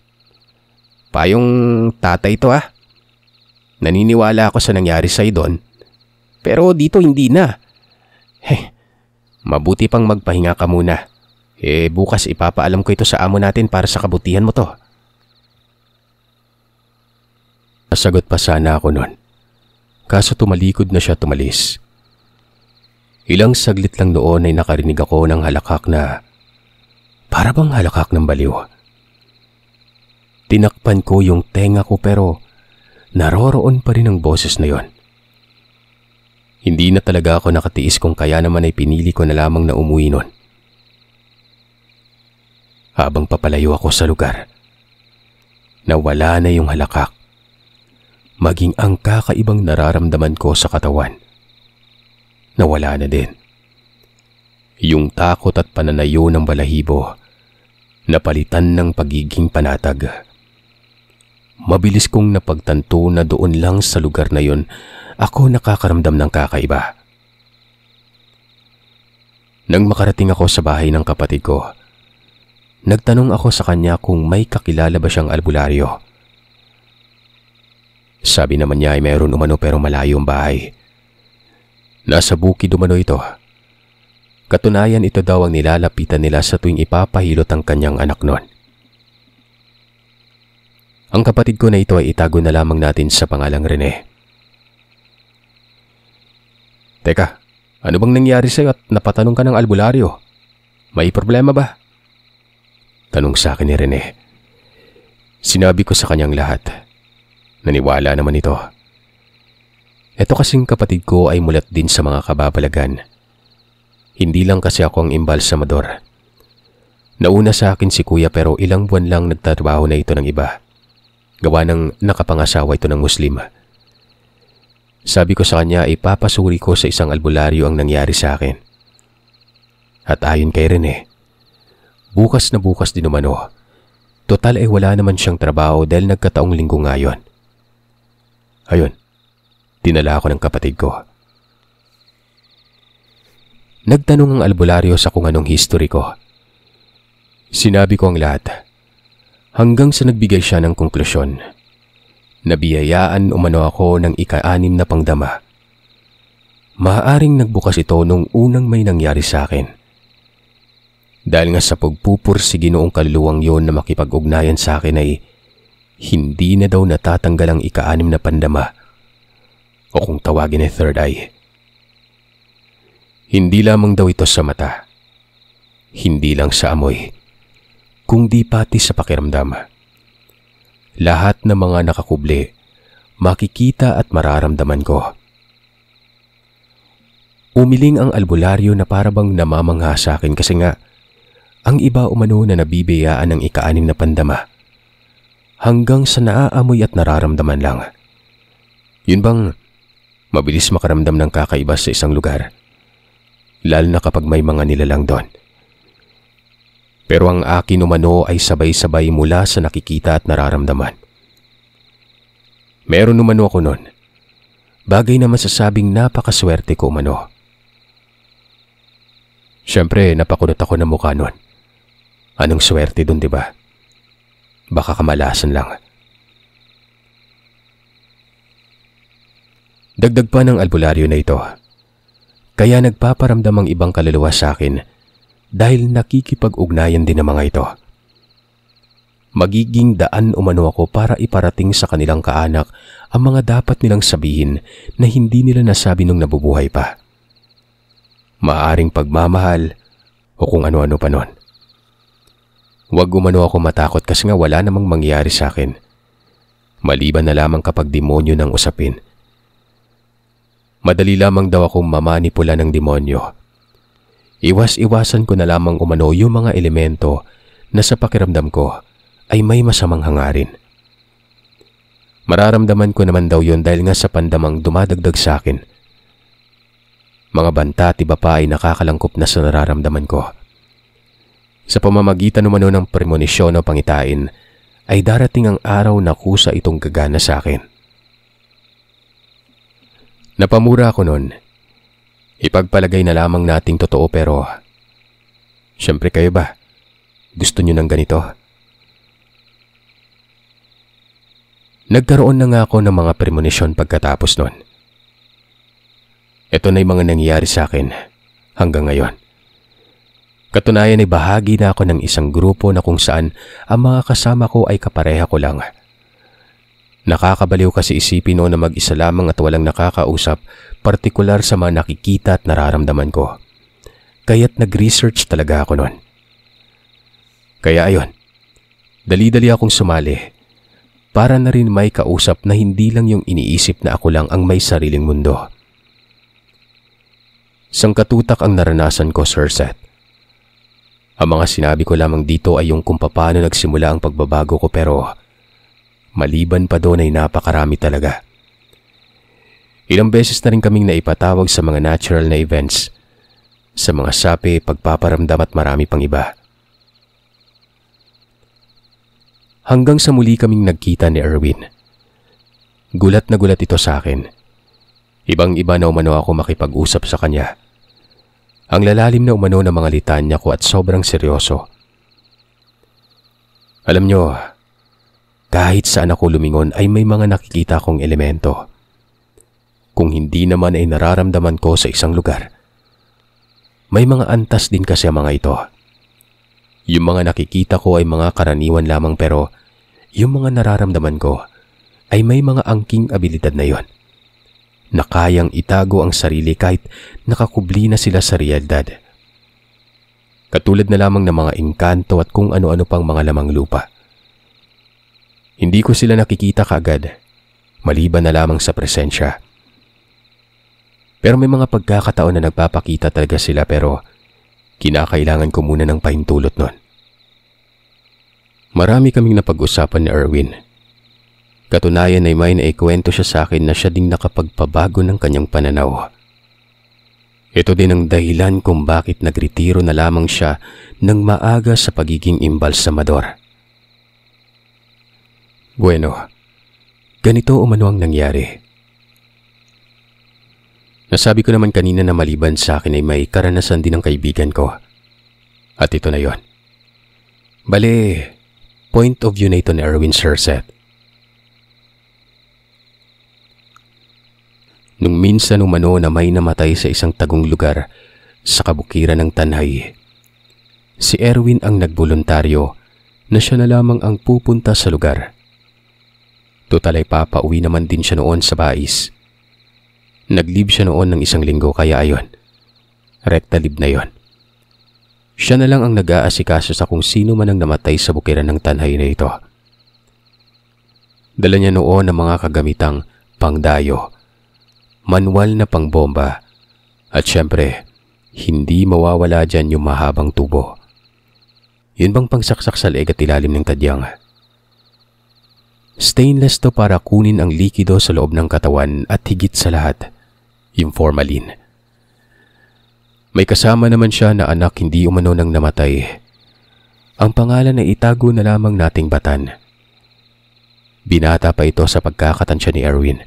payong tatay to, ah. Naniniwala ako sa nangyari sa'yo doon, pero dito hindi na. Mabuti pang magpahinga ka muna. Bukas ipapaalam ko ito sa amo natin para sa kabutihan mo to. Nasagot pa sana ako nun. Kaso tumalikod na siya tumalis. Ilang saglit lang noon ay nakarinig ako ng halakak na para bang halakak ng baliw. Tinakpan ko yung tenga ko pero naroroon pa rin ang boses na yon. Hindi na talaga ako nakatiis kung kaya naman ay pinili ko na lamang na umuwi nun. Habang papalayo ako sa lugar, nawala na yung halakak. Maging ang kakaibang nararamdaman ko sa katawan, nawala na din. Yung takot at pananayo ng balahibo, napalitan ng pagiging panatag. Mabilis kong napagtanto na doon lang sa lugar na yon ako nakakaramdam ng kakaiba. Nang makarating ako sa bahay ng kapatid ko, nagtanong ako sa kanya kung may kakilala ba siyang albularyo. Sabi naman niya ay mayroon umano pero malayo ang bahay. Nasa bukid umano ito. Katunayan ito daw ang nilalapitan nila sa tuwing ipapahilot ang kanyang anak noon. Ang kapatid ko na ito ay itago na lamang natin sa pangalang Rene. Teka, ano bang nangyari sa'yo at napatanong ka ng albularyo? May problema ba? Tanong sa akin ni Rene. Sinabi ko sa kanyang lahat. Naniwala naman ito. Ito kasing kapatid ko ay mulat din sa mga kababalagan. Hindi lang kasi ako ang imbalsamador. Nauna sa akin si kuya pero ilang buwan lang nagtatrabaho na ito ng iba. Gawa ng nakapangasawa ito ng Muslim. Sabi ko sa kanya ipapasuri ko sa isang albularyo ang nangyari sa akin. At ayon kay Rene, bukas na bukas din umano. Total ay wala naman siyang trabaho dahil nagkataong linggo ngayon. Ayun, dinala ako ng kapatid ko. Nagtanong ang albularyo sa kung anong history ko. Sinabi ko ang lahat. Hanggang sa nagbigay siya ng konklusyon. Nabiyayaan umano ako ng ika-6 na pangdama. Maaaring nagbukas ito nung unang may nangyari sa akin. Dahil nga sa pagpupursige noong kaluluwang yon na makipag-ugnayan sa akin ay hindi na daw natatanggal ang ika-6 na pandama o kung tawagin ay third eye. Hindi lamang daw ito sa mata, hindi lang sa amoy, kundi pati sa pakiramdam. Lahat ng mga nakakubli, makikita at mararamdaman ko. Umiling ang albularyo na parabang namamangha sa akin kasi nga ang iba umano na nabibiyaan ng ika-6 na pandama hanggang sa naaamoy at nararamdaman lang. Yun bang mabilis makaramdam ng kakaiba sa isang lugar, lalo na kapag may mga nilalang doon. Pero ang akin umano ay sabay-sabay mula sa nakikita at nararamdaman. Meron umano ako noon, bagay na masasabing napakaswerte ko umano. Siyempre, napakunot ako ng mukha noon. Anong swerte doon, diba? Baka kamalasan lang. Dagdag pa ng albularyo na ito. Kaya nagpaparamdam ang ibang kaluluwa sa akin dahil nakikipag-ugnayan din ang mga ito. Magiging daan umano ako para iparating sa kanilang kaanak ang mga dapat nilang sabihin na hindi nila nasabi nung nabubuhay pa. Maaring pagmamahal o kung ano-ano pa nun. Huwag umano ako matakot kasi nga wala namang mangyayari sa akin. Maliban na lamang kapag demonyo ng usapin. Madali lamang daw akong mamanipula ng demonyo. Iwas-iwasan ko na lamang umano yung mga elemento na sa pakiramdam ko ay may masamang hangarin. Mararamdaman ko naman daw yun dahil nga sa pandamang dumadagdag sa akin. Mga banta at iba pa ay nakakalangkop na sa nararamdaman ko. Sa pamamagitan umano ng premonisyon o pangitain, ay darating ang araw na kusa itong gagana sa akin. Napamura ako noon. Ipagpalagay na lamang nating totoo pero siyempre kayo ba? Gusto nyo ng ganito? Nagkaroon na nga ako ng mga premonisyon pagkatapos noon. Ito na yung mga nangyayari sa akin hanggang ngayon. Katunayan ay bahagi na ako ng isang grupo na kung saan ang mga kasama ko ay kapareha ko lang. Nakakabaliw kasi isipin noon na mag-isa lamang at walang nakakausap, partikular sa mga nakikita at nararamdaman ko. Kaya't nag-research talaga ako noon. Kaya ayun, dali-dali akong sumali para na rin may kausap na hindi lang yung iniisip na ako lang ang may sariling mundo. Sangkatutak ang naranasan ko, Sir Seth. Ang mga sinabi ko lamang dito ay yung kung paano nagsimula ang pagbabago ko pero maliban pa doon ay napakarami talaga. Ilang beses na rin kaming naipatawag sa mga natural na events, sa mga sapi, pagpaparamdam at marami pang iba. Hanggang sa muli kaming nagkita ni Erwin. Gulat na gulat ito sa akin. Ibang-iba na umano ako makipag-usap sa kanya. Ang lalalim na umano ng mga litanya ko at sobrang seryoso. Alam nyo, kahit saan ako lumingon ay may mga nakikita kong elemento. Kung hindi naman ay nararamdaman ko sa isang lugar. May mga antas din kasi ang mga ito. Yung mga nakikita ko ay mga karaniwan lamang pero yung mga nararamdaman ko ay may mga angking abilidad na yon. Na kayang itago ang sarili kahit nakakubli na sila sa realidad. Katulad na lamang ng mga engkanto at kung ano-ano pang mga lamang lupa. Hindi ko sila nakikita kaagad, maliban na lamang sa presensya. Pero may mga pagkakataon na nagpapakita talaga sila pero kinakailangan ko muna ng pahintulot nun. Marami kaming napag-usapan ni Erwin. Katunayan ay may naikwento siya sa akin na siya ding nakapagpabago ng kanyang pananaw. Ito din ang dahilan kung bakit nagretiro na lamang siya ng maaga sa pagiging imbalsamador. Bueno, ganito umano ang nangyari. Nasabi ko naman kanina na maliban sa akin ay may karanasan din ng kaibigan ko. At ito na yon. Bale, point of view na ito ni Erwin, Sir Seth. Nung minsan umano na may namatay sa isang tagong lugar sa kabukiran ng Tanhay. Si Erwin ang nagboluntaryo na siya na lamang ang pupunta sa lugar. Total ay papauwi naman din siya noon sa bais. Nag-leave siya noon ng 1 linggo kaya ayon, rekta leave na yon. Siya na lang ang nag-aasikaso sa kung sino man ang namatay sa bukiran ng tanhay na ito. Dala niya noon ang mga kagamitang pangdayo, manual na pangbomba, at syempre, hindi mawawala dyan yung mahabang tubo. Yun bang pangsaksak sa leeg at ilalim ng tadyang? Stainless to para kunin ang likido sa loob ng katawan at higit sa lahat, yung formalin. May kasama naman siya na anak hindi umano nang namatay. Ang pangalan ay itago na lamang nating Batan. Binata pa ito sa pagkakatansya ni Erwin.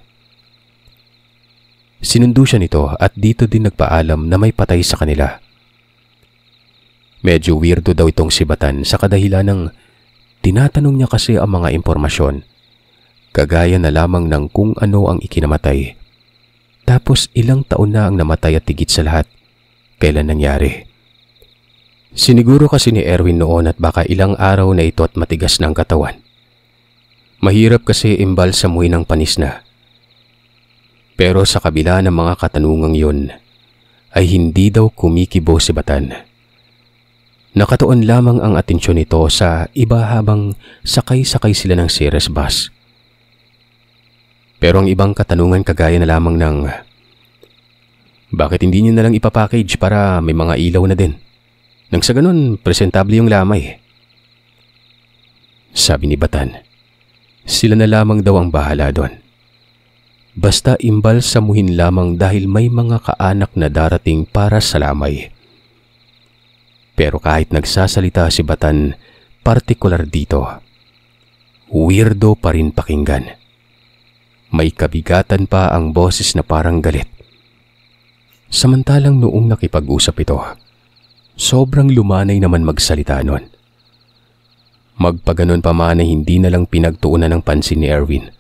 Sinundo siya nito at dito din nagpaalam na may patay sa kanila. Medyo weirdo daw itong si Batan sa kadahilan ng tinatanong niya kasi ang mga impormasyon, kagaya na lamang ng kung ano ang ikinamatay. Tapos ilang taon na ang namatay at higit sa lahat, kailan nangyari. Siniguro kasi ni Erwin noon at baka ilang araw na ito at matigas ng katawan. Mahirap kasi imbalsamuhin ng panis na. Pero sa kabila ng mga katanungang yun, ay hindi daw kumikibo si Batan. Nakatuon lamang ang atensyon nito sa iba habang sakay-sakay sila ng Ceres bus. Pero ang ibang katanungan kagaya na lamang ng, bakit hindi niyo na lang ipapackage para may mga ilaw na din? Nang sa ganun, presentable yung lamay. Sabi ni Batan, sila na lamang daw ang bahala doon. Basta imbalsamuhin lamang dahil may mga kaanak na darating para sa lamay. Pero kahit nagsasalita si Batan, partikular dito, weirdo pa rin pakinggan. May kabigatan pa ang boses na parang galit. Samantalang noong nakipag-usap ito, sobrang lumanay naman magsalita nun. Magpaganon pa man ay hindi na lang pinagtuunan ng pansin ni Erwin.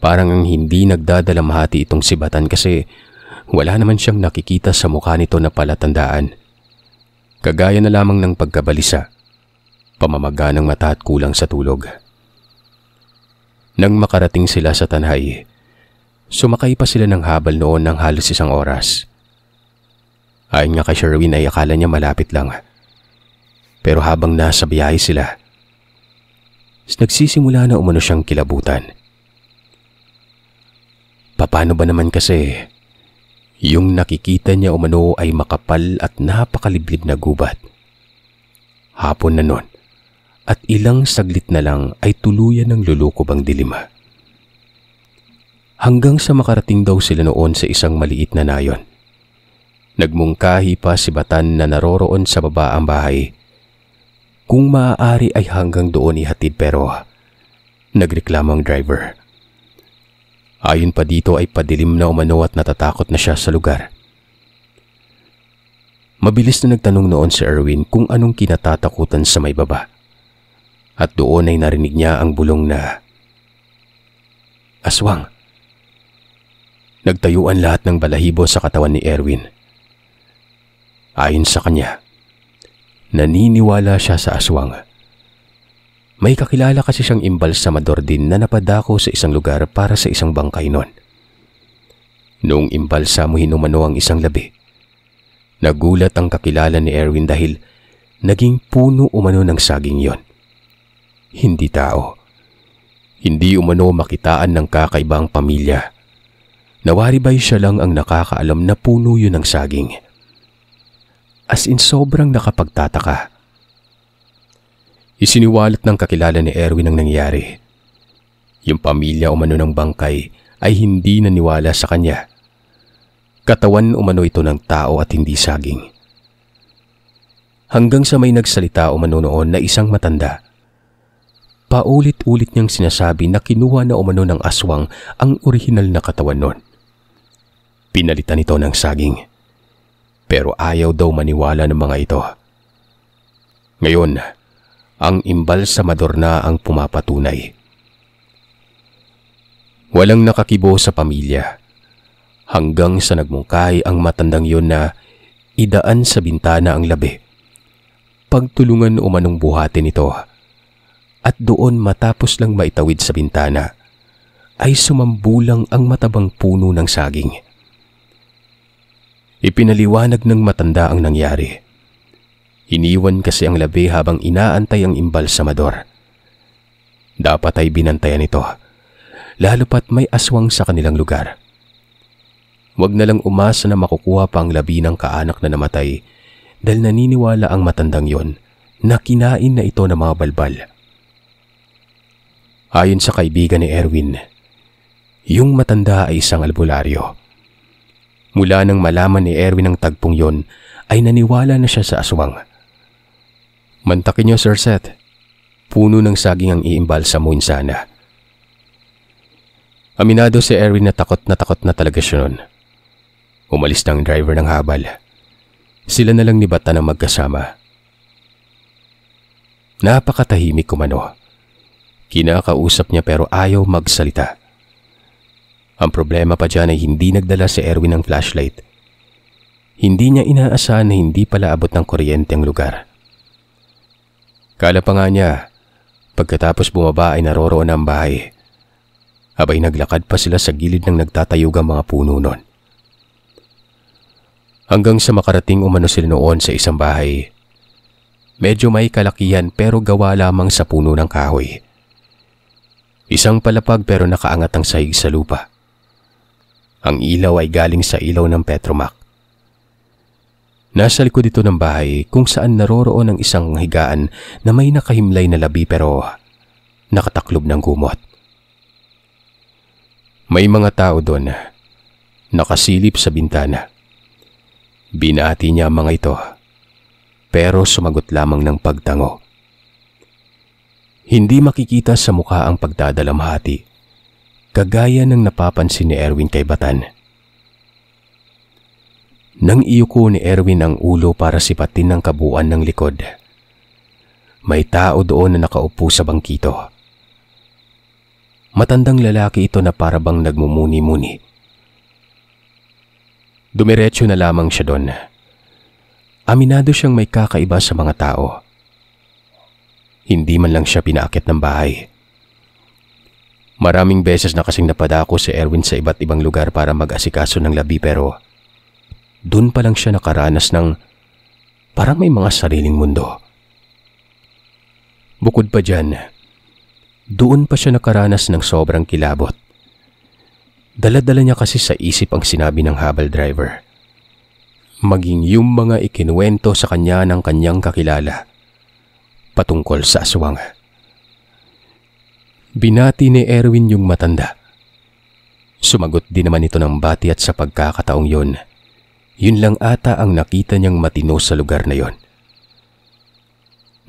Parang ang hindi nagdadalamhati itong si Batan kasi wala naman siyang nakikita sa mukha nito na palatandaan. Kagaya na lamang ng pagkabalisa, pamamaga ng mata at kulang sa tulog. Nang makarating sila sa tanhay, sumakay pa sila ng habal noon ng halos 1 oras. Ayon nga kay Sherwin ay akala niya malapit lang. Pero habang nasa biyahe sila, nagsisimula na umano siyang kilabutan. Paano ba naman kasi yung nakikita niya umano ay makapal at napakaliblib na gubat. Hapon na nun at ilang saglit na lang ay tuluyan ng lulukob ang dilim. Hanggang sa makarating daw sila noon sa isang maliit na nayon. Nagmungkahi pa si Batan na naroroon sa baba ang bahay. Kung maaari ay hanggang doon ihatid pero nagreklamo ang driver. Ayon pa dito ay padilim na umano at natatakot na siya sa lugar. Mabilis na nagtanong noon si Erwin kung anong kinatatakutan sa may baba. At doon ay narinig niya ang bulong na aswang. Nagtayuan lahat ng balahibo sa katawan ni Erwin. Ayon sa kanya, naniniwala siya sa aswang. May kakilala kasi siyang imbalsamador din na napadako sa isang lugar para sa isang bangkay nun. Noong imbalsamuhin umano ang isang labi, nagulat ang kakilala ni Erwin dahil naging puno umano ng saging yon. Hindi tao. Hindi umano makitaan ng kakaibang pamilya. Nawaribay siya lang ang nakakaalam na puno yun ng saging. As in sobrang nakapagtataka. Isiniwalat ng kakilala ni Erwin ang nangyari. Yung pamilya umano ng bangkay ay hindi naniwala sa kanya. Katawan umano ito ng tao at hindi saging. Hanggang sa may nagsalita umano noon na isang matanda. Paulit-ulit niyang sinasabi na kinuha na umano ng aswang ang orihinal na katawan nun. Pinalitan ito ng saging. Pero ayaw daw maniwala ng mga ito. Ngayon, ang imbalsamador na ang pumapatunay. Walang nakakibo sa pamilya. Hanggang sa nagmungkahi ang matandang yun na idaan sa bintana ang labi. pagtulungan umanong buhatin ito. At doon matapos lang maitawid sa bintana, ay sumambulang ang matabang puno ng saging. Ipinaliwanag ng matanda ang nangyari. Iniwan kasi ang labi habang inaantay ang imbalsamador. Dapat ay binantayan ito, lalo pat may aswang sa kanilang lugar. Huwag na lang umasa na makukuha pa ang labi ng kaanak na namatay dahil naniniwala ang matandang yon na kinain na ito ng mga balbal. Ayon sa kaibigan ni Erwin, yung matanda ay isang albularyo. Mula nang malaman ni Erwin ang tagpong yon, ay naniwala na siya sa aswang. Mantakin niyo, Sir Seth. Puno ng saging ang iimbalsamuin sana. Aminado si Erwin na takot na talaga siya nun. Umalis na ang driver ng habal. Sila na lang ni Batan ang magkasama. Napakatahimik kumano. Kinakausap niya pero ayaw magsalita. Ang problema pa dyan ay hindi nagdala si Erwin ng flashlight. Hindi niya inaasahan na hindi pala abot ng kuryente ang lugar. Kala pa nga niya, pagkatapos bumaba ay naroroon ang bahay. Abay naglakad pa sila sa gilid ng nagtatayugang mga puno nun. Hanggang sa makarating umano sila noon sa isang bahay. Medyo may kalakihan pero gawa lamang sa puno ng kahoy. Isang palapag pero nakaangat ang sahig sa lupa. Ang ilaw ay galing sa ilaw ng Petromac. Nasa likod ito ng bahay kung saan naroroon ang isang higaan na may nakahimlay na labi pero nakataklob ng gumot. May mga tao doon, nakasilip sa bintana. Binati niya ang mga ito, pero sumagot lamang ng pagtango. Hindi makikita sa mukha ang pagdadalamhati, kagaya ng napapansin ni Erwin kay Batan. Nang iyuko ni Erwin ang ulo para sipatin ng kabuuan ng likod, may tao doon na nakaupo sa bangkito. Matandang lalaki ito na parabang nagmumuni-muni. Dumiretso na lamang siya doon. Aminado siyang may kakaiba sa mga tao. Hindi man lang siya pinaakit ng bahay. Maraming beses na kasing napadako si Erwin sa iba't ibang lugar para mag-asikaso ng labi pero doon pa lang siya nakaranas ng parang may mga sariling mundo. Bukod pa dyan, doon pa siya nakaranas ng sobrang kilabot. Dala-dala niya kasi sa isip ang sinabi ng habal driver. Maging yung mga ikinuwento sa kanya ng kanyang kakilala patungkol sa aswang. Binati ni Erwin yung matanda. Sumagot din naman ito ng bati at sa pagkakataong yun lang ata ang nakita niyang matino sa lugar na yon.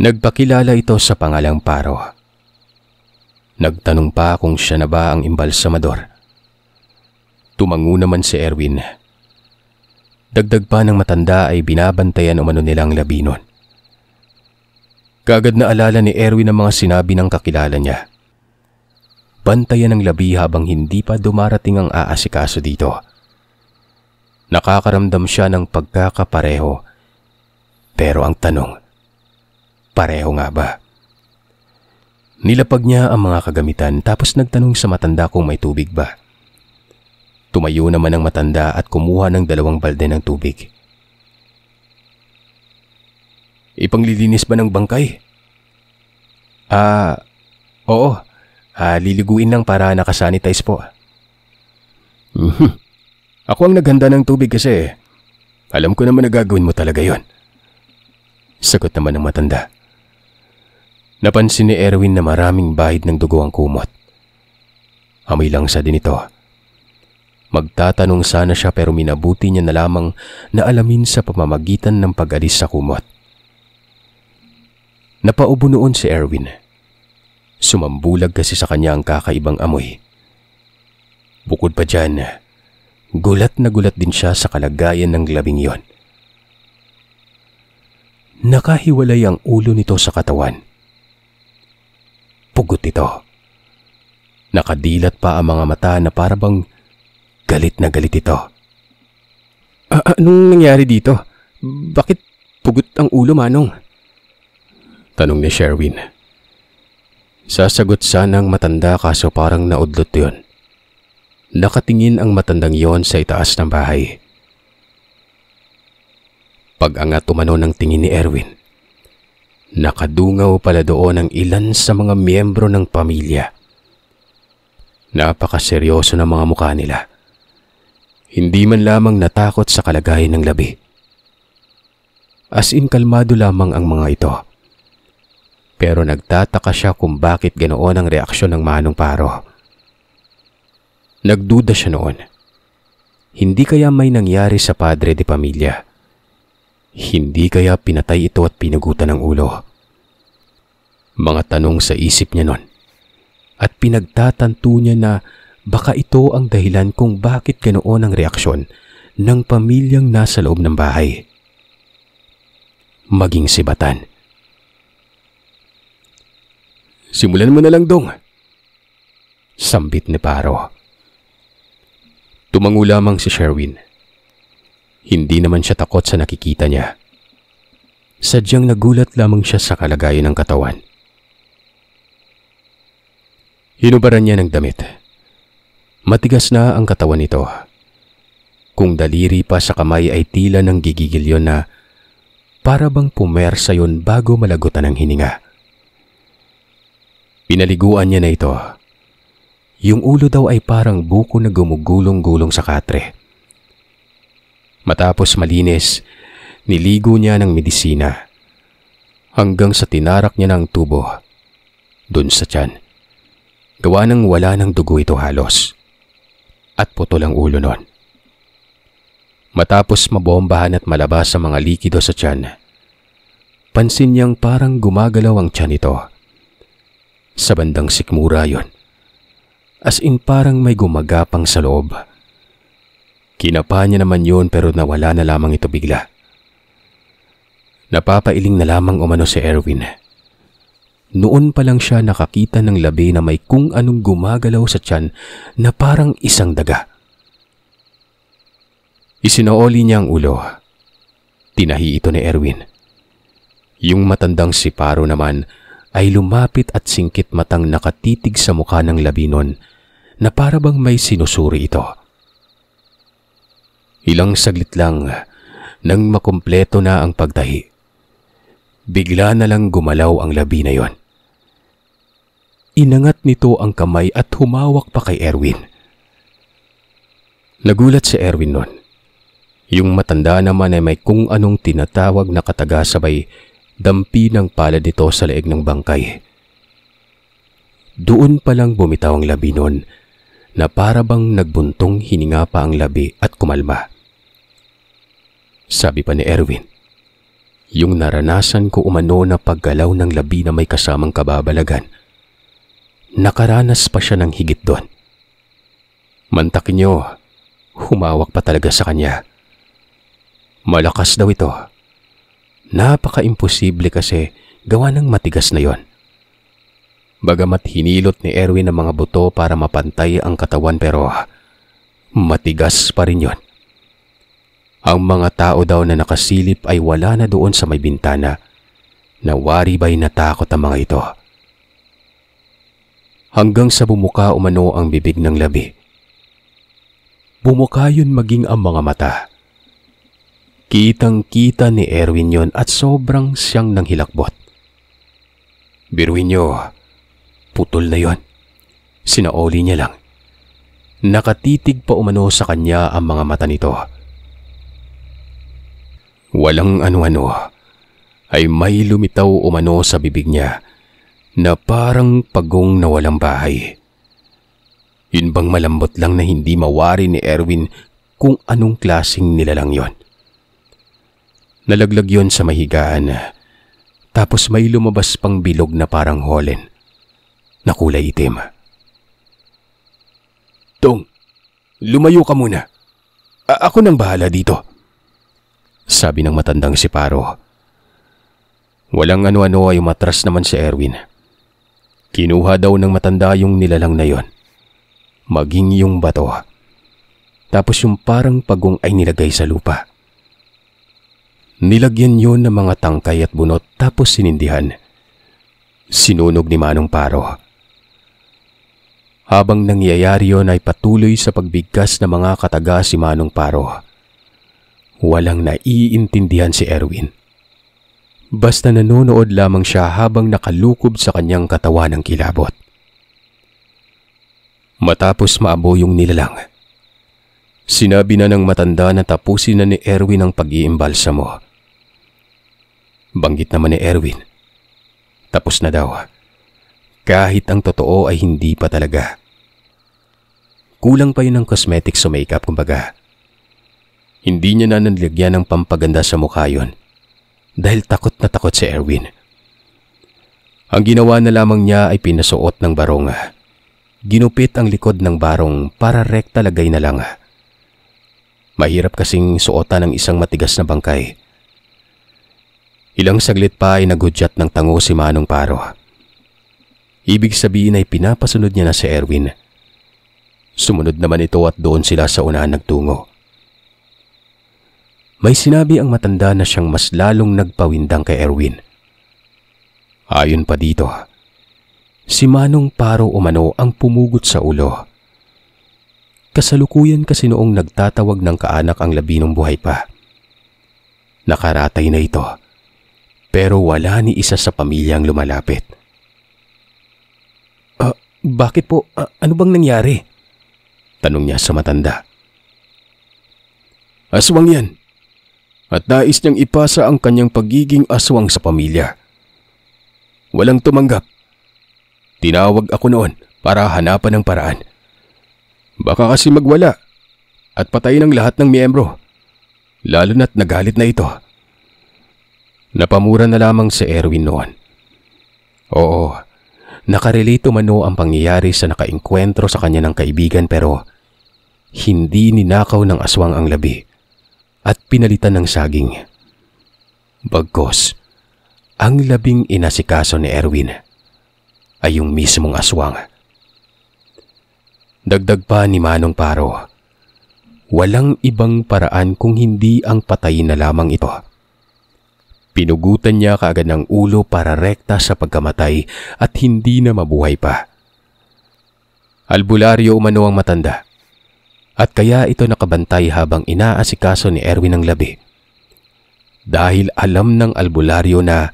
Nagpakilala ito sa pangalang Paro. Nagtanong pa kung siya na ba ang imbalsamador. Tumango naman si Erwin. Dagdag pa ng matanda ay binabantayan umano nilang labi nun. Kaagad na alala ni Erwin ang mga sinabi ng kakilala niya. Bantayan ang labi habang hindi pa dumarating ang aasikaso dito. Nakakaramdam siya ng pagkakapareho. Pero ang tanong, pareho nga ba? Nilapag niya ang mga kagamitan tapos nagtanong sa matanda kung may tubig ba. Tumayo naman ang matanda at kumuha ng 2 balde ng tubig. Ipanglilinis ba ng bangkay? Oo. Liliguin lang para nakasanitize po. Ako ang naghanda ng tubig kasi alam ko naman na gagawin mo talaga yon. Sagot naman ng matanda. Napansin ni Erwin na maraming bahid ng dugo ang kumot. Amoy langsa din ito. Magtatanong sana siya pero minabuti niya na lamang na alamin sa pamamagitan ng pag-alis sa kumot. Napaubo noon si Erwin. Sumambulag kasi sa kanya ang kakaibang amoy. Bukod pa dyan, gulat na gulat din siya sa kalagayan ng labing yon. Nakahiwalay ang ulo nito sa katawan. Pugot ito. Nakadilat pa ang mga mata na parabang galit na galit ito. Anong nangyari dito? Bakit pugot ang ulo, Manong? Tanong ni Sherwin. Sasagot sanang matanda kaso parang naudlot yun. Nakatingin ang matandang yon sa itaas ng bahay. Pag-angat umano ng tingin ni Erwin, nakadungaw pala doon ang ilan sa mga miyembro ng pamilya. Napakaseryoso ng mga mukha nila. Hindi man lamang natakot sa kalagayan ng labi. As in kalmado lamang ang mga ito. Pero nagtataka siya kung bakit ganoon ang reaksyon ng Manong Paro. Nagduda siya noon. Hindi kaya may nangyari sa padre de pamilya? Hindi kaya pinatay ito at pinagutan ng ulo? Mga tanong sa isip niya noon. At pinagtatanto niya na baka ito ang dahilan kung bakit ganoon ang reaksyon ng pamilyang nasa loob ng bahay. Maging si Batan. Simulan mo na lang, Dong. Sambit ni Paro. Tumango lamang si Sherwin. Hindi naman siya takot sa nakikita niya. Sadyang nagulat lamang siya sa kalagayan ng katawan. Hinubaran niya ng damit. Matigas na ang katawan nito. Kung daliri pa sa kamay ay tila ng gigigil yun na para bang pumersa yun bago malagutan ng hininga. Pinaliguan niya na ito. Yung ulo daw ay parang buko na gumugulong-gulong sa katre. Matapos malinis, niligo niya ng medisina hanggang sa tinarak niya ng tubo dun sa tiyan. Gawa ng wala ng dugo ito halos at putol ang ulo nun. Matapos mabombahan at malabas sa mga likido sa tiyan, pansin niyang parang gumagalaw ang tiyan nito. Sa bandang sikmura yon. As in parang may gumagapang sa loob. Kinapa niya naman yun pero nawala na lamang ito bigla. Napapailing na lamang umano si Erwin. Noon pa lang siya nakakita ng labi na may kung anong gumagalaw sa tiyan na parang isang daga. Isinooli niya ang ulo. Tinahi ito ni Erwin. Yung matandang si Paro naman ay lumapit at singkit matang nakatitig sa mukha ng labi nun na para bang may sinusuri ito. Ilang saglit lang nang makumpleto na ang pagtahi. Bigla na lang gumalaw ang labi na yon. Inangat nito ang kamay at humawak pa kay Erwin. Nagulat si Erwin nun. Yung matanda naman ay may kung anong tinatawag na kataga-sabay dampi ng palad nito sa leeg ng bangkay. Doon pa lang bumitaw ang labi nun na para bang nagbuntong hininga pa ang labi at kumalma. Sabi pa ni Erwin, yung naranasan ko umano na paggalaw ng labi na may kasamang kababalagan, nakaranas pa siya ng higit doon. Mantakin niyo, humawak pa talaga sa kanya. Malakas daw ito. Napaka-imposible kasi gawa ng matigas na yon. Bagamat hinilot ni Erwin ang mga buto para mapantay ang katawan pero matigas pa rin yon. Ang mga tao daw na nakasilip ay wala na doon sa may bintana. Nawari ba'y natakot ang mga ito. Hanggang sa bumuka umano ang bibig ng labi. Bumuka yun maging ang mga mata. Kitang-kita ni Erwin yon at sobrang siyang nanghilakbot. Biruin niyo, putol na yon. Sinaoli niya lang. Nakatitig pa umano sa kanya ang mga mata nito. Walang ano-ano ay may lumitaw umano sa bibig niya na parang pagong na walang bahay. Yun bang malambot lang na hindi mawari ni Erwin kung anong klaseng nilalang yon. Nalaglag yon sa mahigaan, tapos may lumabas pang bilog na parang holen, na kulay itim. Tong, lumayo ka muna. Ako nang bahala dito. Sabi ng matandang si Paro. Walang ano-ano ay umatras naman si Erwin. Kinuha daw ng matanda yung nilalang na yon, maging yung bato. Tapos yung parang pagong ay nilagay sa lupa. Nilagyan yon ng mga tangkay at bunot tapos sinindihan. Sinunog ni Manong Paro. Habang nangyayari yon ay patuloy sa pagbigkas ng mga kataga si Manong Paro. Walang naiintindihan si Erwin. Basta nanonood lamang siya habang nakalukob sa kanyang katawan ng kilabot. Matapos maabo yung nilalang, sinabi na ng matanda na tapusin na ni Erwin ang pag-iimbalsamo. Banggit naman ni Erwin, tapos na daw. Kahit ang totoo ay hindi pa talaga. Kulang pa yun ng cosmetics o makeup kumbaga. Hindi niya na nalagyan ng pampaganda sa mukha yun dahil takot na takot si Erwin. Ang ginawa na lamang niya ay pinasuot ng barong. Ginupit ang likod ng barong para rekta lagay na lang. Mahirap kasing suotan ng isang matigas na bangkay. Ilang saglit pa ay nagudyat ng tango si Manong Paro. Ibig sabihin ay pinapasunod niya na si Erwin. Sumunod naman ito at doon sila sa unahan nagtungo. May sinabi ang matanda na siyang mas lalong nagpawindang kay Erwin. Ayon pa dito, si Manong Paro umano ang pumugot sa ulo. Kasalukuyan kasi noong nagtatawag ng kaanak ang labi ng buhay pa. Nakaratay na ito, pero wala ni isa sa pamilyang lumalapit. Bakit po? Ano bang nangyari? Tanong niya sa matanda. Aswang yan. At nais niyang ipasa ang kanyang pagiging aswang sa pamilya. Walang tumanggap. Tinawag ako noon para hanapan ng paraan. Baka kasi magwala at patayin ang lahat ng miyembro. Lalo na't nagalit na ito. Napamura na lamang si Erwin noon. Oo. Nakarelate umano ang pangyayari sa nakaengkwentro sa kanya ng kaibigan pero hindi ninakaw ng aswang ang labi at pinalitan ng saging. Bagkus, ang labing inasikaso ni Erwin ay yung mismong aswang. Dagdag pa ni Manong Paro, walang ibang paraan kung hindi ang patayin na lamang ito. Pinugutan niya kaagad ng ulo para rekta sa pagkamatay at hindi na mabuhay pa. Albularyo umano ang matanda at kaya ito nakabantay habang inaasikaso ni Erwin ang labi. Dahil alam ng albularyo na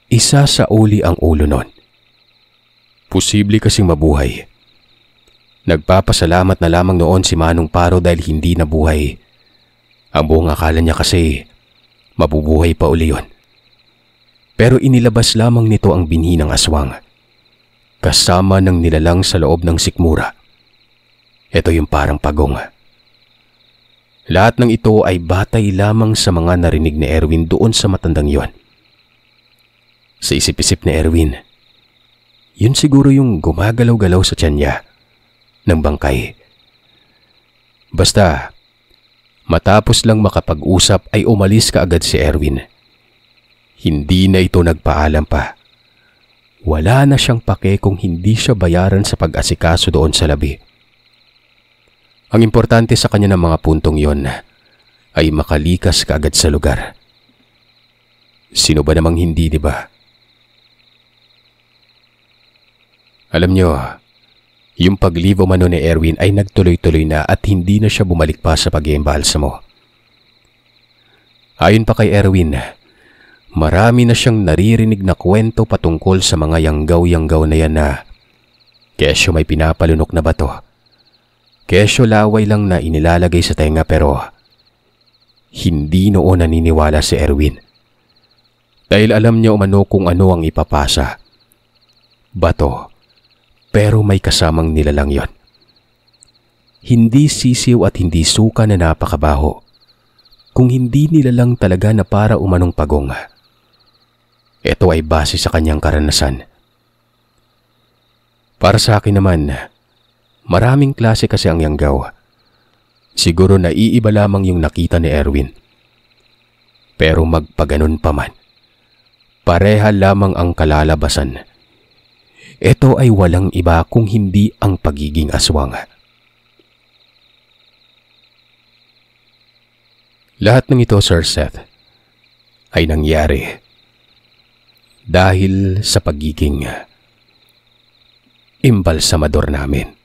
isa sa uli ang ulo nun. Posible kasing mabuhay. Nagpapasalamat na lamang noon si Manong Paro dahil hindi nabuhay. Ang buong akala niya kasi mabubuhay pa uli yun. Pero inilabas lamang nito ang binhi ng aswang, kasama ng nilalang sa loob ng sikmura. Ito yung parang pagong. Lahat ng ito ay batay lamang sa mga narinig ni Erwin doon sa matandang yon. Sa isip-isip ni Erwin, yun siguro yung gumagalaw-galaw sa tiyan niya ng bangkay. Basta, matapos lang makapag-usap ay umalis kaagad si Erwin. Hindi na ito nagpaalam pa. Wala na siyang pake kung hindi siya bayaran sa pag-asikaso doon sa labi. Ang importante sa kanya ng mga puntong yon ay makalikas kaagad sa lugar. Sino ba namang hindi, di ba? Alam nyo, yung paglive umano ni Erwin ay nagtuloy-tuloy na at hindi na siya bumalik pa sa pag-iimbalsamo. Ayon pa kay Erwin, marami na siyang naririnig na kwento patungkol sa mga yanggaw-yanggaw na yan na kesyo may pinapalunok na bato. Kesyo laway lang na inilalagay sa tenga pero hindi noon naniniwala si Erwin. Dahil alam niya umano kung ano ang ipapasa. Bato, pero may kasamang nilalang yon. Hindi sisiw at hindi suka na napakabaho. Kung hindi nilalang talaga na para umanong pagong. Ito ay base sa kanyang karanasan. Para sa akin naman, maraming klase kasi ang yanggaw. Siguro naiiba lamang yung nakita ni Erwin. Pero magpaganon pa man, pareha lamang ang kalalabasan. Ito ay walang iba kung hindi ang pagiging aswang. Lahat ng ito, Sir Seth, ay nangyari dahil sa pagiging imbalsamador namin.